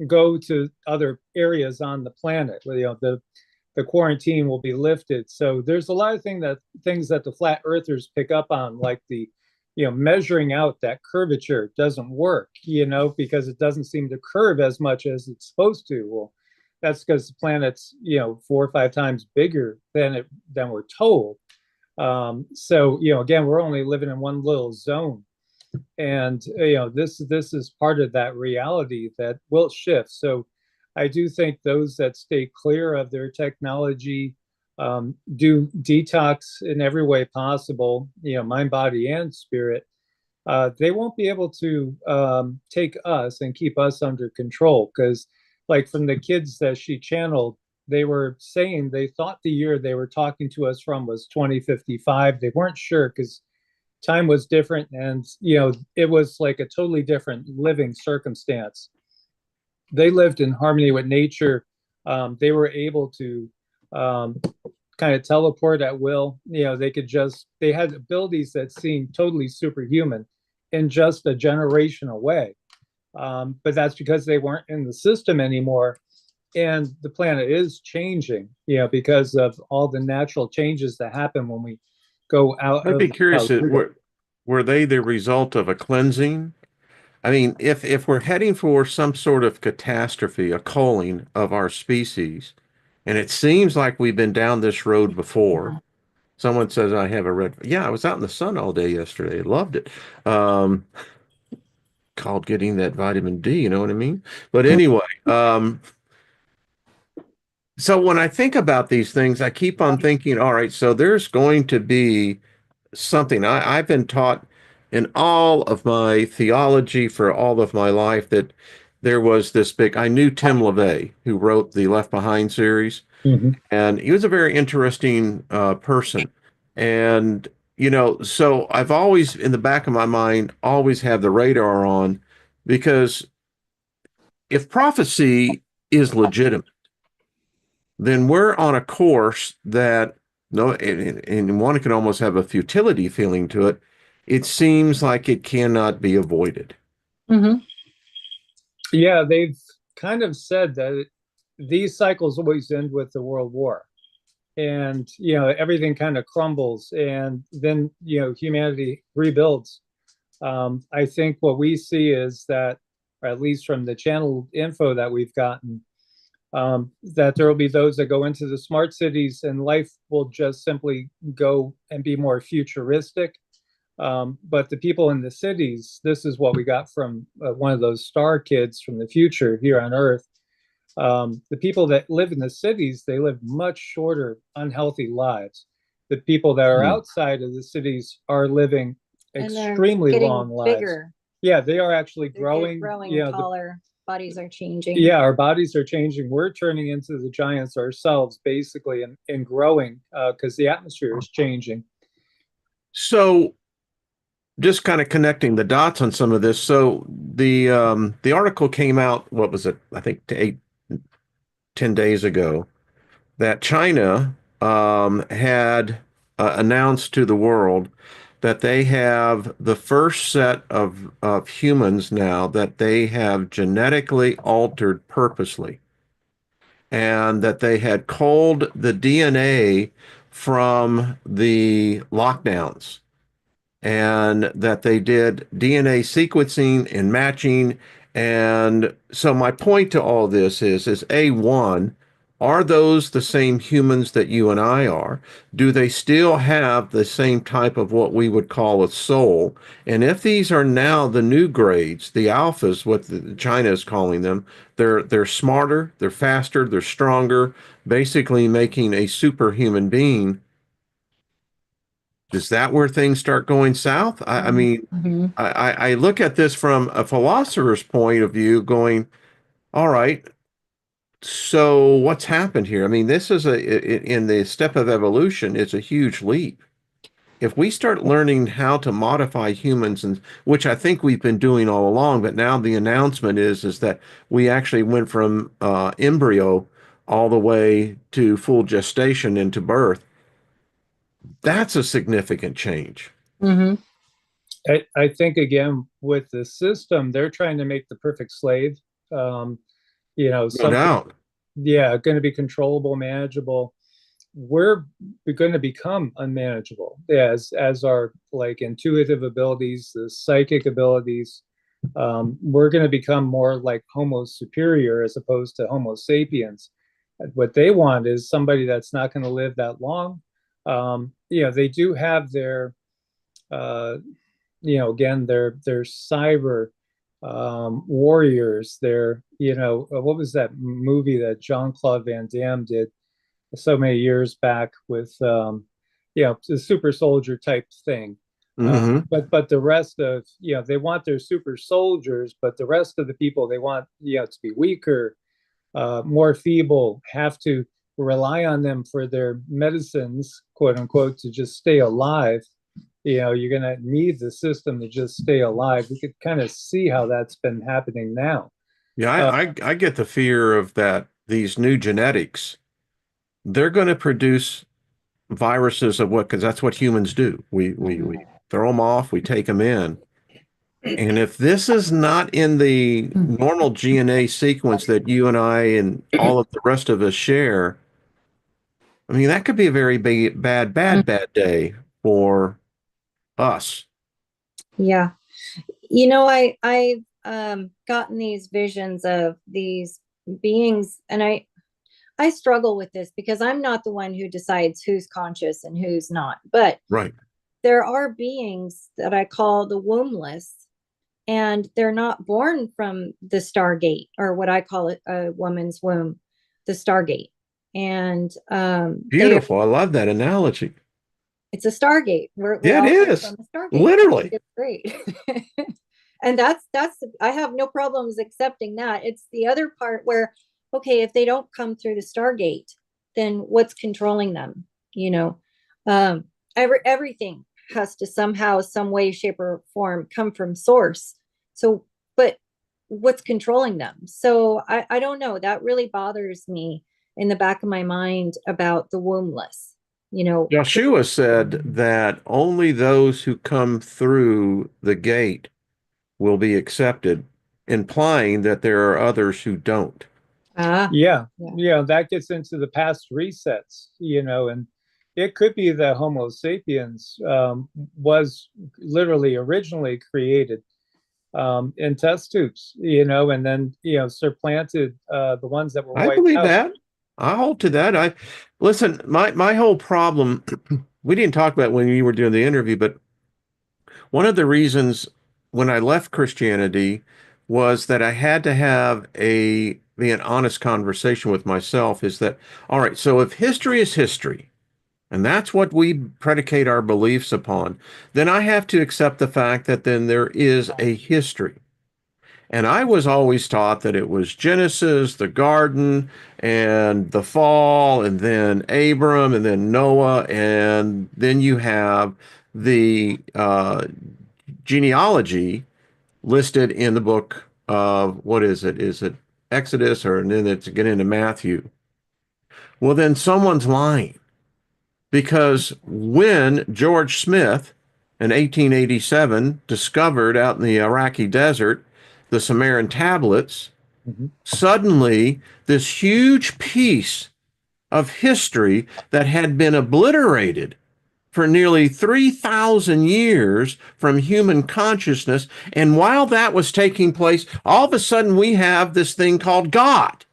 go to other areas on the planet. You know, the quarantine will be lifted. So there's a lot of things that the flat earthers pick up on, like the, you know, measuring out that curvature doesn't work, you know, because it doesn't seem to curve as much as it's supposed to. Well, that's because the planet's, you know, 4 or 5 times bigger than we're told. So, you know, again, we're only living in one little zone. And, you know, this is part of that reality that will shift. So I do think those that stay clear of their technology, do detox in every way possible, you know, mind, body, and spirit, they won't be able to take us and keep us under control. Because, like, from the kids that she channeled, they were saying they thought the year they were talking to us from was 2055. They weren't sure because time was different, and, you know, it was like a totally different living circumstance. They lived in harmony with nature. They were able to kind of teleport at will. You know, they had abilities that seemed totally superhuman in just a generation away. But that's because they weren't in the system anymore. And the planet is changing, you know, because of all the natural changes that happen when we go out. I'd be curious, were they the result of a cleansing? I mean, if we're heading for some sort of catastrophe, a culling of our species, and it seems like we've been down this road before. Someone says I have a red. Yeah, I was out in the sun all day yesterday. Loved it. Called getting that vitamin D, you know what I mean? But anyway, so when I think about these things, I keep on thinking, all right, so there's going to be something. I've been taught in all of my theology for all of my life that there was this big, I knew Tim LaVey, who wrote the Left Behind series, and he was a very interesting person. And, you know, so I've always, in the back of my mind, always have the radar on, because if prophecy is legitimate, then we're on a course that, no, and one can almost have a futility feeling to it. It seems like it cannot be avoided. Yeah, they've kind of said that these cycles always end with the World War. And, you know, everything kind of crumbles, and then, you know, humanity rebuilds. I think what we see is that, or at least from the channel info that we've gotten, that there will be those that go into the smart cities and life will just simply go and be more futuristic. But the people in the cities, this is what we got from one of those star kids from the future here on Earth. The people that live in the cities, they live much shorter, unhealthy lives. The people that are outside of the cities are living extremely long lives. Bigger. Yeah, they are actually growing. You know, taller. Bodies are changing. Yeah, our bodies are changing. We're turning into the giants ourselves, basically, and growing because the atmosphere is changing. So, just kind of connecting the dots on some of this. So the article came out, what was it? I think 10 days ago, that China had announced to the world that they have the first set of humans now that they have genetically altered purposely, and that they had culled the DNA from the lockdowns, and that they did DNA sequencing and matching. And so my point to all this is A1, are those the same humans that you and I are? Do they still have the same type of what we would call a soul? And if these are now the new grades, the alphas, what China is calling them, they're smarter, they're faster, they're stronger, basically making a superhuman being. Is that where things start going south? I mean, I look at this from a philosopher's point of view, going, all right, so what's happened here? I mean, this is in the step of evolution, it's a huge leap. If we start learning how to modify humans, and which I think we've been doing all along, but now the announcement is that we actually went from embryo all the way to full gestation into birth. That's a significant change. I think again with the system, they're trying to make the perfect slave. Um, No something, doubt. yeah, going to be controllable, manageable. We're going to become unmanageable as our like intuitive abilities, the psychic abilities. We're going to become more like Homo superior as opposed to Homo sapiens. What they want is somebody that's not going to live that long. They do have their uh, again, they're cyber warriors. They're, what was that movie that Jean-Claude Van Damme did so many years back with, the super soldier type thing. Hmm. But the rest of, they want their super soldiers, but the rest of the people they want, to be weaker, more feeble, have to rely on them for their medicines, quote unquote, to just stay alive. You're going to need the system to just stay alive. We could kind of see how that's been happening now. Yeah, Uh, I get the fear of that these new genetics, they're going to produce viruses of what, because that's what humans do. We throw them off, we take them in. And if this is not in the normal DNA sequence that you and I and all of the rest of us share, I mean, that could be a very bad day for us. Yeah. I've gotten these visions of these beings, and I struggle with this because I'm not the one who decides who's conscious and who's not. But Right. there are beings that I call the wombless, and they're not born from the Stargate, or what I call it, a woman's womb, the Stargate. And Beautiful. I love that analogy. it's a Stargate. We Yeah, it all come is. from a Stargate. Literally. It's great. And that's I have no problems accepting that. It's the other part where, okay, if they don't come through the Stargate, then what's controlling them? Um, everything has to somehow, some way, shape, or form come from source. So, but what's controlling them? So I don't know. That really bothers me in the back of my mind about the wombless. Joshua said that only those who come through the gate will be accepted, implying that there are others who don't. yeah, Yeah. that gets into the past resets, and it could be that Homo sapiens was literally originally created in test tubes, and then, supplanted the ones that were I wiped believe out. that. I hold to that. I listen, my whole problem, we didn't talk about when you were doing the interview, but one of the reasons when I left Christianity was that I had to have be an honest conversation with myself is that, all right, so if history is history, and that's what we predicate our beliefs upon, then I have to accept the fact that then there is a history. And I was always taught that it was Genesis, the garden, and the fall, and then Abram, and then Noah, and then you have the genealogy listed in the book of, what is it? Is it Exodus, or and then it's get into Matthew? Well, then someone's lying, because when George Smith in 1887 discovered out in the Iraqi desert the Sumerian tablets, Mhm. suddenly this huge piece of history that had been obliterated for nearly 3,000 years from human consciousness. And while that was taking place, all of a sudden we have this thing called God.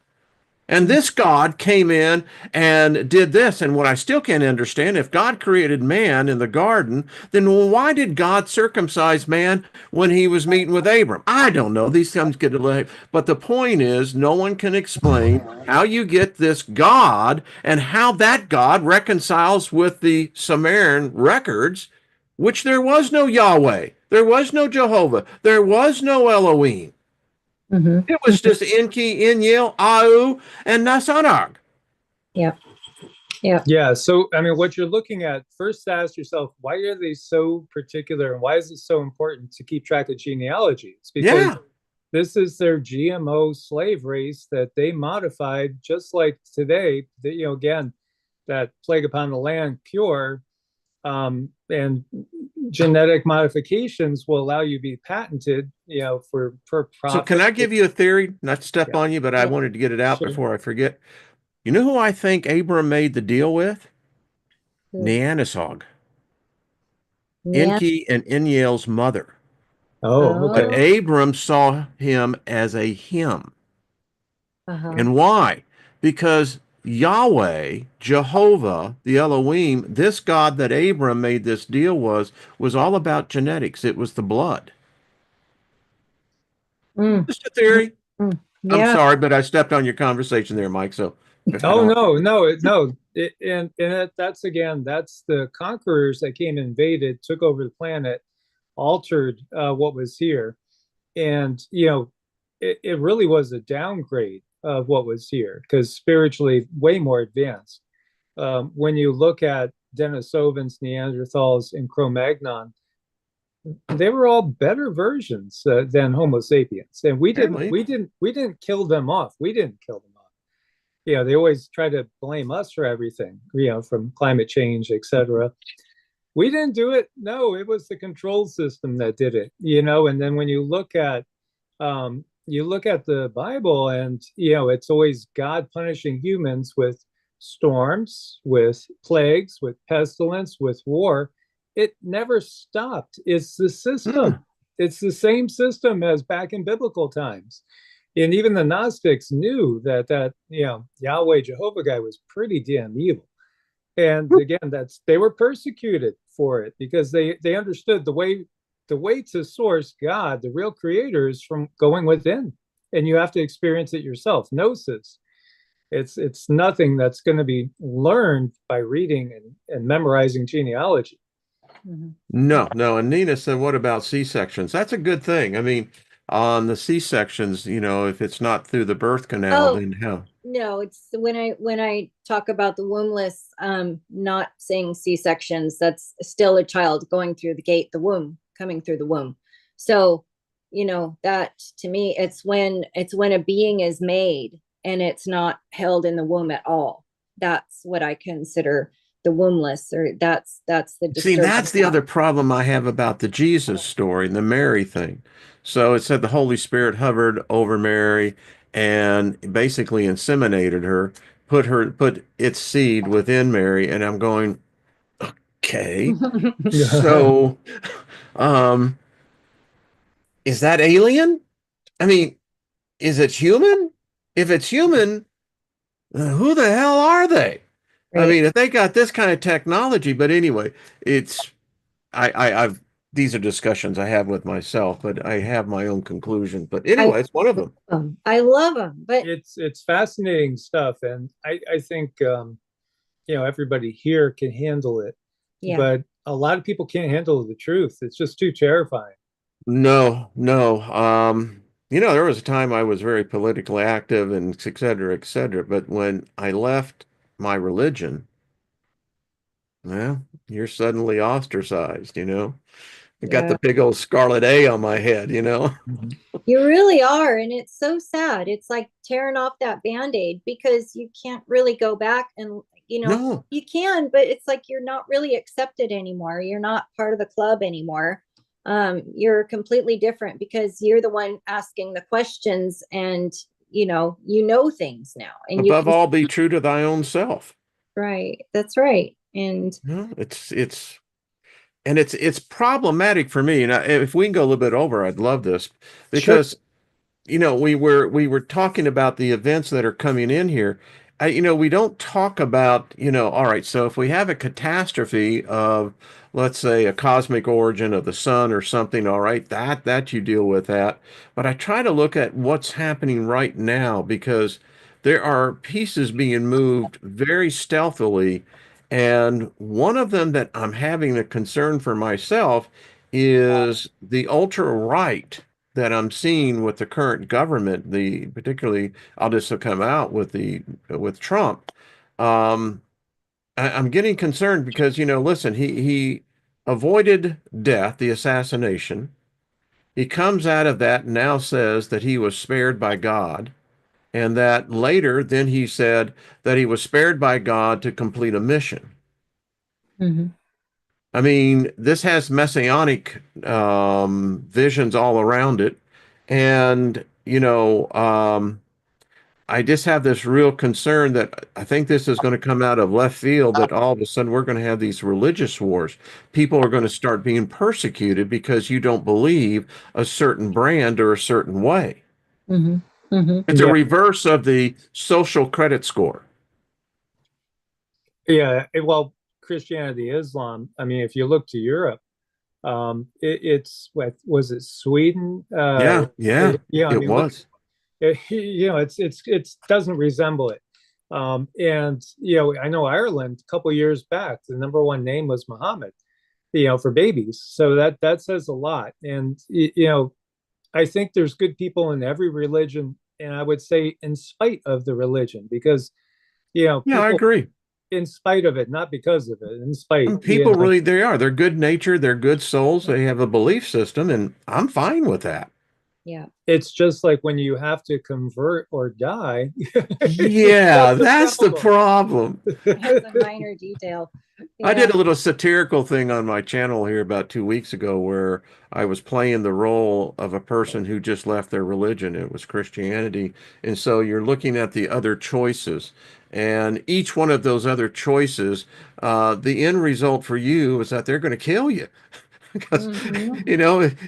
And this God came in and did this. And what I still can't understand, if God created man in the garden, then why did God circumcise man when he was meeting with Abram? I don't know. These things get delayed. But the point is, no one can explain how you get this God and how that God reconciles with the Sumerian records, which there was no Yahweh, there was no Jehovah, there was no Elohim. Mm-hmm. It was just Enki, Enyel, Au, and Nasanag. Yeah. Yeah. Yeah. So, I mean, what you're looking at, first ask yourself, why are they so particular, and why is it so important to keep track of genealogies? Because Yeah. this is their GMO slave race that they modified, just like today, that, again, that plague upon the land, pure, And genetic modifications will allow you to be patented, for So profit. can I give you a theory? Not to step Yeah. on you, but I Yeah. wanted to get it out Sure. before I forget. You know who I think Abram made the deal with? Who? Neanderthal. Yeah. Enki and Enlil's mother. Oh, But okay. Oh. Abram saw him as a him. Uh-huh. And why? Because Yahweh, Jehovah, the Elohim, this God that Abram made this deal was all about genetics. It was the blood. Mm, Just a theory. mm. I'm Yeah. sorry, but I stepped on your conversation there, Mike. So go ahead Oh on. no. That's the conquerors that came, invaded, took over the planet, altered what was here, and it really was a downgrade of what was here, because spiritually way more advanced. When you look at Denisovans, Neanderthals, and Cro-Magnon, they were all better versions than Homo sapiens, and we didn't Apparently. we didn't we didn't kill them off. We didn't kill them off. They always try to blame us for everything, from climate change, etc. We didn't do it. No, it was the control system that did it. And then when you look at the Bible, and it's always God punishing humans with storms, with plagues, with pestilence, with war. It never stopped. It's the Hmm. system. It's the same system as back in biblical times. And even the Gnostics knew that Yahweh Jehovah guy was pretty damn evil. And again, they were persecuted for it, because they understood the way to source God, the real creator, is from going within, and you have to experience it yourself. Gnosis. It's nothing that's going to be learned by reading and memorizing genealogy. Mhm. No. And Nina said, what about C-sections? That's a good thing. I mean, on the C-sections, if it's not through the birth canal, Oh, then hell. no, it's when I talk about the wombless, not saying C-sections, that's still a child going through the gate, the womb, coming through the womb. So, that to me, it's when a being is made and it's not held in the womb at all. That's what I consider the wombless, or that's the See, disturbing that's the part. other problem I have about the Jesus story and the Mary thing. So it said the Holy Spirit hovered over Mary and basically inseminated her, put its seed within Mary, and I'm going, okay. So, um, is that alien? I mean, is it human? If it's human, who the hell are they? I Right. mean, if they got this kind of technology, but anyway, it's I've these are discussions I have with myself, but I have my own conclusion. But I anyway, it's one of them. I love them, but It's fascinating stuff, and I think everybody here can handle it, yeah. but a lot of people can't handle the truth. It's just too terrifying. No. There was a time I was very politically active and et cetera, et cetera. But when I left my religion, well, you're suddenly ostracized. I got Yeah. the big old scarlet A on my head. Mhm. You really are. And it's so sad. It's like tearing off that band-aid, because you can't really go back and, No. you can, but it's like you're not really accepted anymore. You're not part of the club anymore. You're completely different because you're the one asking the questions, and things now, and you Above can. all, be true to thy own self. Right. That's right. And No, it's problematic for me. And if we can go a little bit over, I'd love this Sure. because we were talking about the events that are coming in here. We don't talk about, all right, so if we have a catastrophe of, let's say, a cosmic origin of the sun or something, all right, that you deal with that. But I try to look at what's happening right now because there are pieces being moved very stealthily. And one of them that I'm having a concern for myself is the ultra right that I'm seeing with the current government, particularly I'll just come out with Trump. Um, I'm getting concerned because listen, he avoided death, the assassination. He comes out of that and now says that he was spared by God, and that later then he said that he was spared by God to complete a mission. Mhm. I mean, this has messianic visions all around it. And, I just have this real concern that I think this is going to come out of left field, that all of a sudden we're going to have these religious wars. People are going to start being persecuted because you don't believe a certain brand or a certain way. Hmm. Hmm. It's a Yeah, reverse of the social credit score. yeah. Well, Christianity, Islam. I mean, if you look to Europe, it's what was it, Sweden? Yeah, yeah, Yeah, I it mean, look, was. it doesn't resemble it. And I know Ireland a couple years back, the number one name was Muhammad, for babies. So that says a lot. And I think there's good people in every religion, and I would say in spite of the religion, because Yeah, I people agree. in spite of it, not because of it, in spite. And people really, they are. They're good natured. They're good souls. They have a belief system, and I'm fine with that. Yeah. It's just like when you have to convert or die, Yeah, that's the that's the problem. problem. That's a minor detail. I did Yeah. a little satirical thing on my channel here about 2 weeks ago where I was playing the role of a person who just left their religion. It was Christianity. And so you're looking at the other choices. And each one of those other choices, the end result for you is that they're going to kill you. Because, Hmm.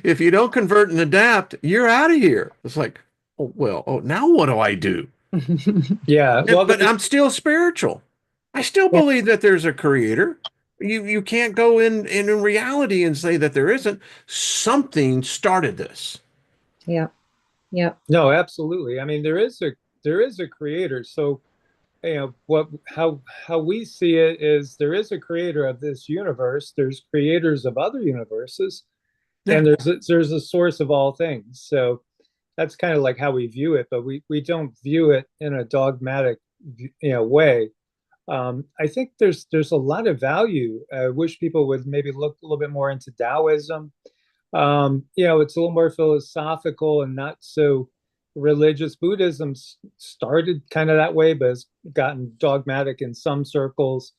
if you don't convert and adapt, you're out of here. It's like, oh, well, oh, now what do I do? Yeah, well, But I'm still spiritual. I still believe that there's a creator. You can't go in reality and say that there isn't. Something started this. Yeah. Yeah. no, absolutely. I mean, there is a creator. So what how we see it is there is a creator of this universe. There's creators of other universes, Yeah. and there's a source of all things. So that's kind of like how we view it, but we don't view it in a dogmatic way. I think there's a lot of value. I wish people would maybe look a little bit more into Taoism. It's a little more philosophical and not so religious. Buddhism started kind of that way, but has gotten dogmatic in some circles.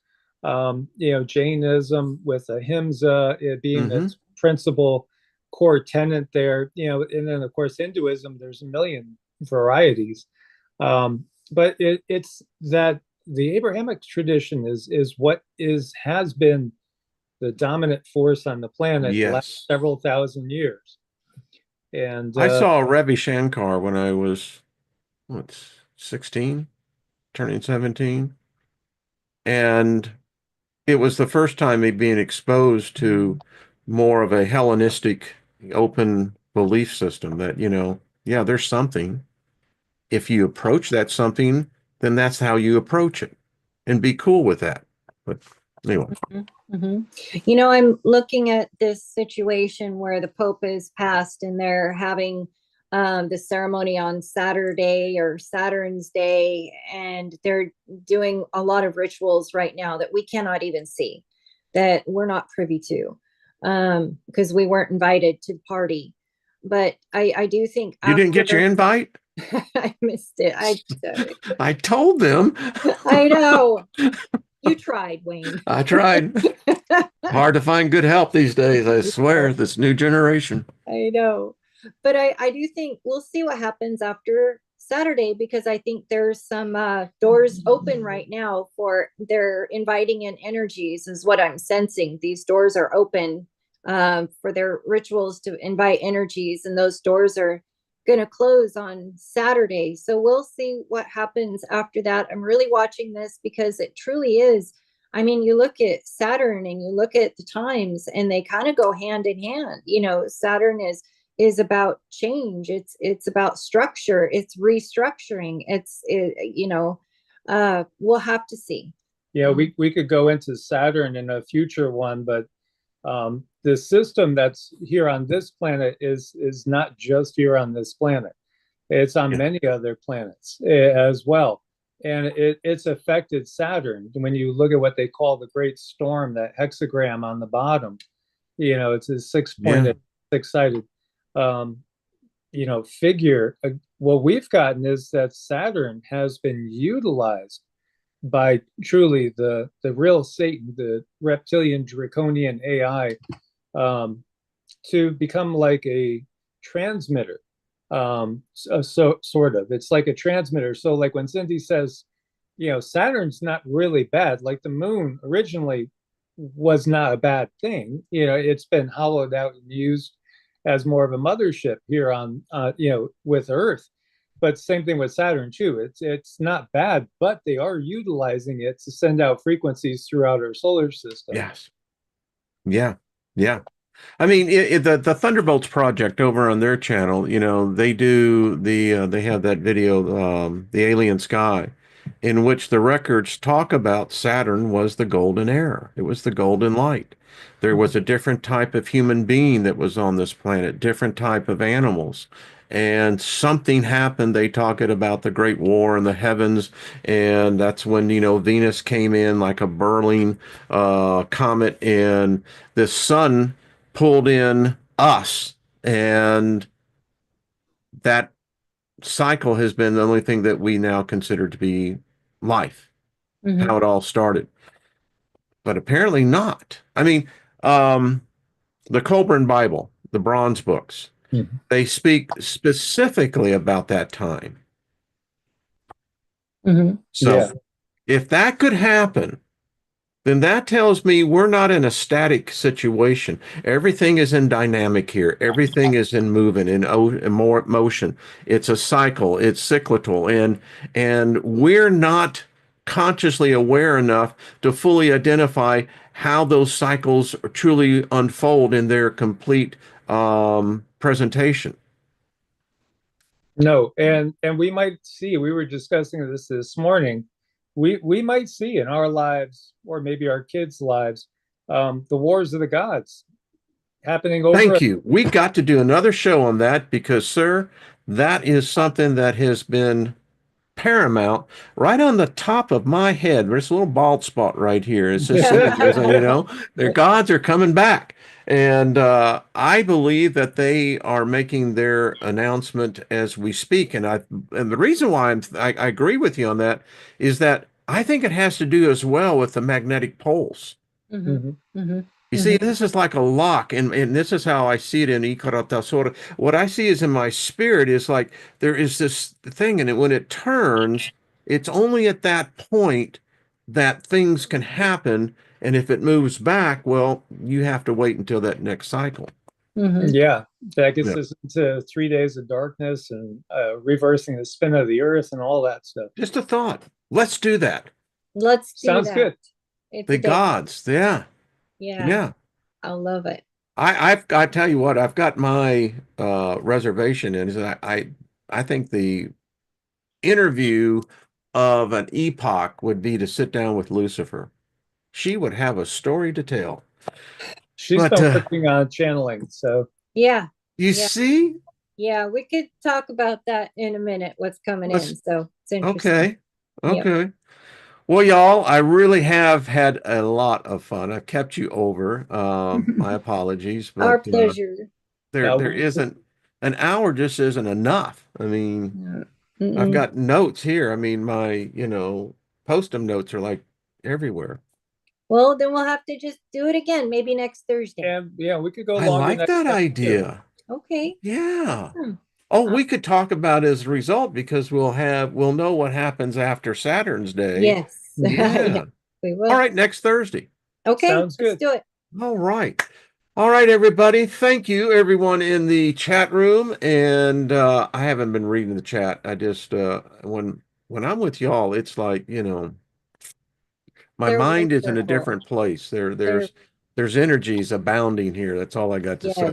Jainism with ahimsa, it being Hmm. its principal core tenet there, and then of course Hinduism, there's a million varieties. But it's that the Abrahamic tradition is what has been the dominant force on the planet the last Yes. several thousand years. And I saw Ravi Shankar when I was, what, 16, turning 17. And it was the first time me being exposed to more of a Hellenistic open belief system that, yeah, there's something. If you approach that something, then that's how you approach it and be cool with that. But anyway, Hmm. I'm looking at this situation where the Pope is passed and they're having the ceremony on Saturday or Saturn's Day, and they're doing a lot of rituals right now that we cannot even see, that we're not privy to, because we weren't invited to the party. But I do think you didn't get your after invite? I missed it. I told them. I know you tried, Wayne. I tried. Hard to find good help these days, I swear, this new generation. I know. But I do think we'll see what happens after Saturday, because I think there's some doors open right now for they're inviting in energies, is what I'm sensing. These doors are open for their rituals to invite energies, and those doors are going to close on Saturday. So we'll see what happens after that. I'm really watching this because it truly is. I mean, you look at Saturn and you look at the times, and they kind of go hand in hand. Saturn is about change. It's about structure. It's restructuring. We'll have to see. we could go into Saturn in a future one, but the system that's here on this planet is not just here on this planet. It's on Yeah. many other planets as well. And it's affected Saturn. When you look at what they call the Great Storm, that hexagram on the bottom, it's a Yeah. six-sided figure. What we've gotten is that Saturn has been utilized by truly the real Satan, the reptilian draconian AI, to become like a transmitter. So sort of, it's like a transmitter. So like when Cindy says, Saturn's not really bad. Like the moon originally was not a bad thing. It's been hollowed out and used as more of a mothership here on, with Earth. But same thing with Saturn too. It's not bad, but they are utilizing it to send out frequencies throughout our solar system. Yes. Yeah. Yeah. I mean, the Thunderbolts project over on their channel, they do they have that video, the Alien Sky, in which the records talk about Saturn was the golden era. It was the golden light. There was a different type of human being that was on this planet, different type of animals. And something happened. They talk it about the Great War in the heavens, and that's when, Venus came in like a burling comet, and the sun pulled in us, and that cycle has been the only thing that we now consider to be life, how it all started. But apparently not. I mean, the Colburn Bible, the Bronze books, they speak specifically about that time. So if that could happen, then that tells me we're not in a static situation. Everything is in dynamic here. Everything is in movement, in more motion. It's a cycle. It's cyclical, and we're not consciously aware enough to fully identify how those cycles truly unfold in their complete presentation. No, and we might see. We were discussing this morning. We might see in our lives, or maybe our kids' lives, the wars of the gods happening over. Thank you. We got to do another show on that because, sir, that is something that has been paramount right on the top of my head. There's a little bald spot right here. It's just saying, their gods are coming back. And I believe that they are making their announcement as we speak. And the reason why I agree with you on that is that I think it has to do as well with the magnetic poles. You see, this is like a lock, and this is how I see it in HEEARTS. What I see is in my spirit is like there is this thing, and when it turns, it's only at that point that things can happen. And if it moves back, well, you have to wait until that next cycle. Yeah, that gets us into 3 days of darkness and reversing the spin of the Earth and all that stuff. Just a thought. Let's do that. Let's do Sounds that. good. The gods, yeah. Yeah. I love it. I tell you what, I've got my reservation in is that I think the interview of an epoch would be to sit down with Lucifer. She would have a story to tell. She's been working on channeling, so yeah. You see? Yeah, we could talk about that in a minute, what's coming in. So it's interesting. Okay. Yep. Well, y'all, I really have had a lot of fun. I've kept you over. My apologies. But, our pleasure. There isn't an hour just isn't enough. I mean, I've got notes here. I mean, my, post-em notes are like everywhere. Well, then we'll have to just do it again, maybe next Thursday. And yeah, we could go. I like that idea. Okay. Yeah. Oh, we could talk about as a result because we'll know what happens after Saturn's Day. Yes. Yeah. We will. All right, next Thursday. Okay, sounds good. Let's do it. All right. All right, everybody. Thank you, everyone in the chat room. And I haven't been reading the chat. I just when I'm with y'all, it's like, my mind is in a different place. There's energies abounding here. That's all I got to say.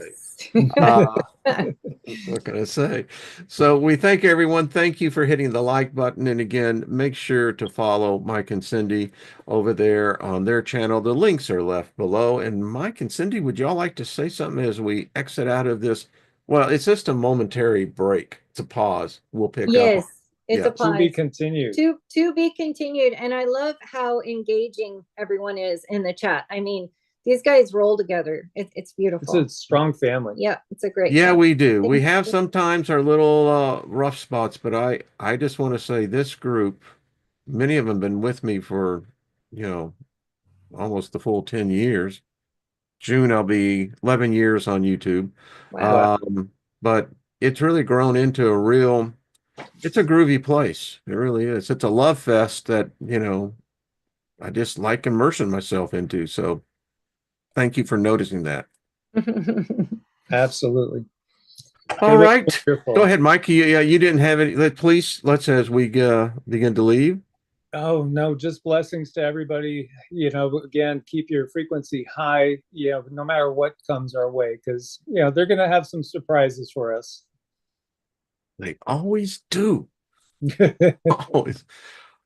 What can I say? So we thank everyone. Thank you for hitting the like button. And again, make sure to follow Mike and Cindy over there on their channel. The links are left below. And Mike and Cindy, would y'all like to say something as we exit out of this? Well, it's just a momentary break. It's a pause. We'll pick up. Yes, it's a pause. To be continued. To be continued. And I love how engaging everyone is in the chat. I mean, these guys roll together. It's beautiful. It's a strong family. Yeah, it's a great. Yeah, we do. We have sometimes our little rough spots, but I just want to say this group many of them been with me for, almost the full 10 years. June, I'll be 11 years on YouTube. Wow. But it's really grown into it's a groovy place. It really is. It's a love fest that, I just like immersing myself into. So thank you for noticing that. Absolutely. All It was right. wonderful. Go ahead, Mike. You didn't have any. Let's as we begin to leave. Oh, no, just blessings to everybody. Again, keep your frequency high, no matter what comes our way, because, they're going to have some surprises for us. They always do. Always.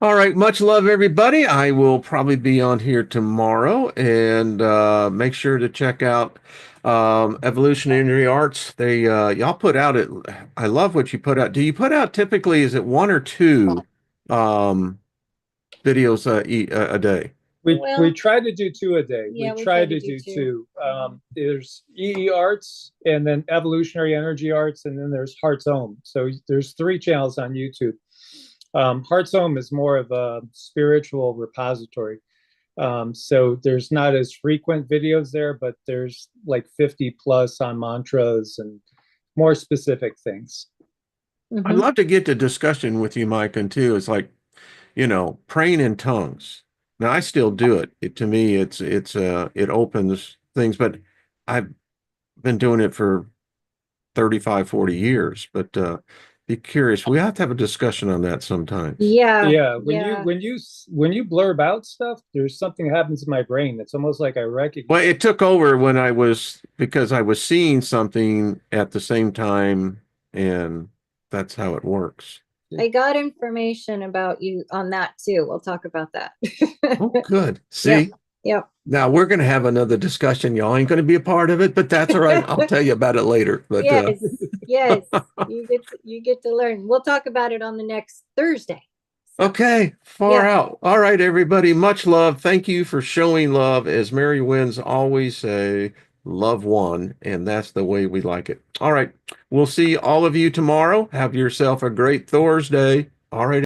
All right. Much love, everybody. I will probably be on here tomorrow, and make sure to check out Evolutionary Arts. They y'all put out it. I love what you put out. Do you put out typically? Is it one or two videos a day? We try to do 2 a day. Yeah, we try to do two. There's HEEARTS, and then Evolutionary Energy Arts, and then there's Heart's Home. So there's 3 channels on YouTube. Heart's Home is more of a spiritual repository. So there's not as frequent videos there, but there's like 50 plus on mantras and more specific things. I'd love to get to discussion with you, Mike, and too. It's like, praying in tongues. Now I still do it. To me, it opens things, but I've been doing it for 35, 40 years, but be curious. We have to have a discussion on that sometimes. Yeah. When you blurb out stuff, there's something that happens in my brain. It's almost like I recognize. Well, it took over because I was seeing something at the same time, and that's how it works. I got information about you on that too. We'll talk about that. Oh, good. See? Yep. Now we're going to have another discussion. Y'all ain't going to be a part of it, but that's all right. I'll tell you about it later. But yes, you get to learn. We'll talk about it on the next Thursday. Okay, far out. All right, everybody. Much love. Thank you for showing love. As Mary Wynn's always say, love one, and that's the way we like it. All right. We'll see all of you tomorrow. Have yourself a great Thursday. All right.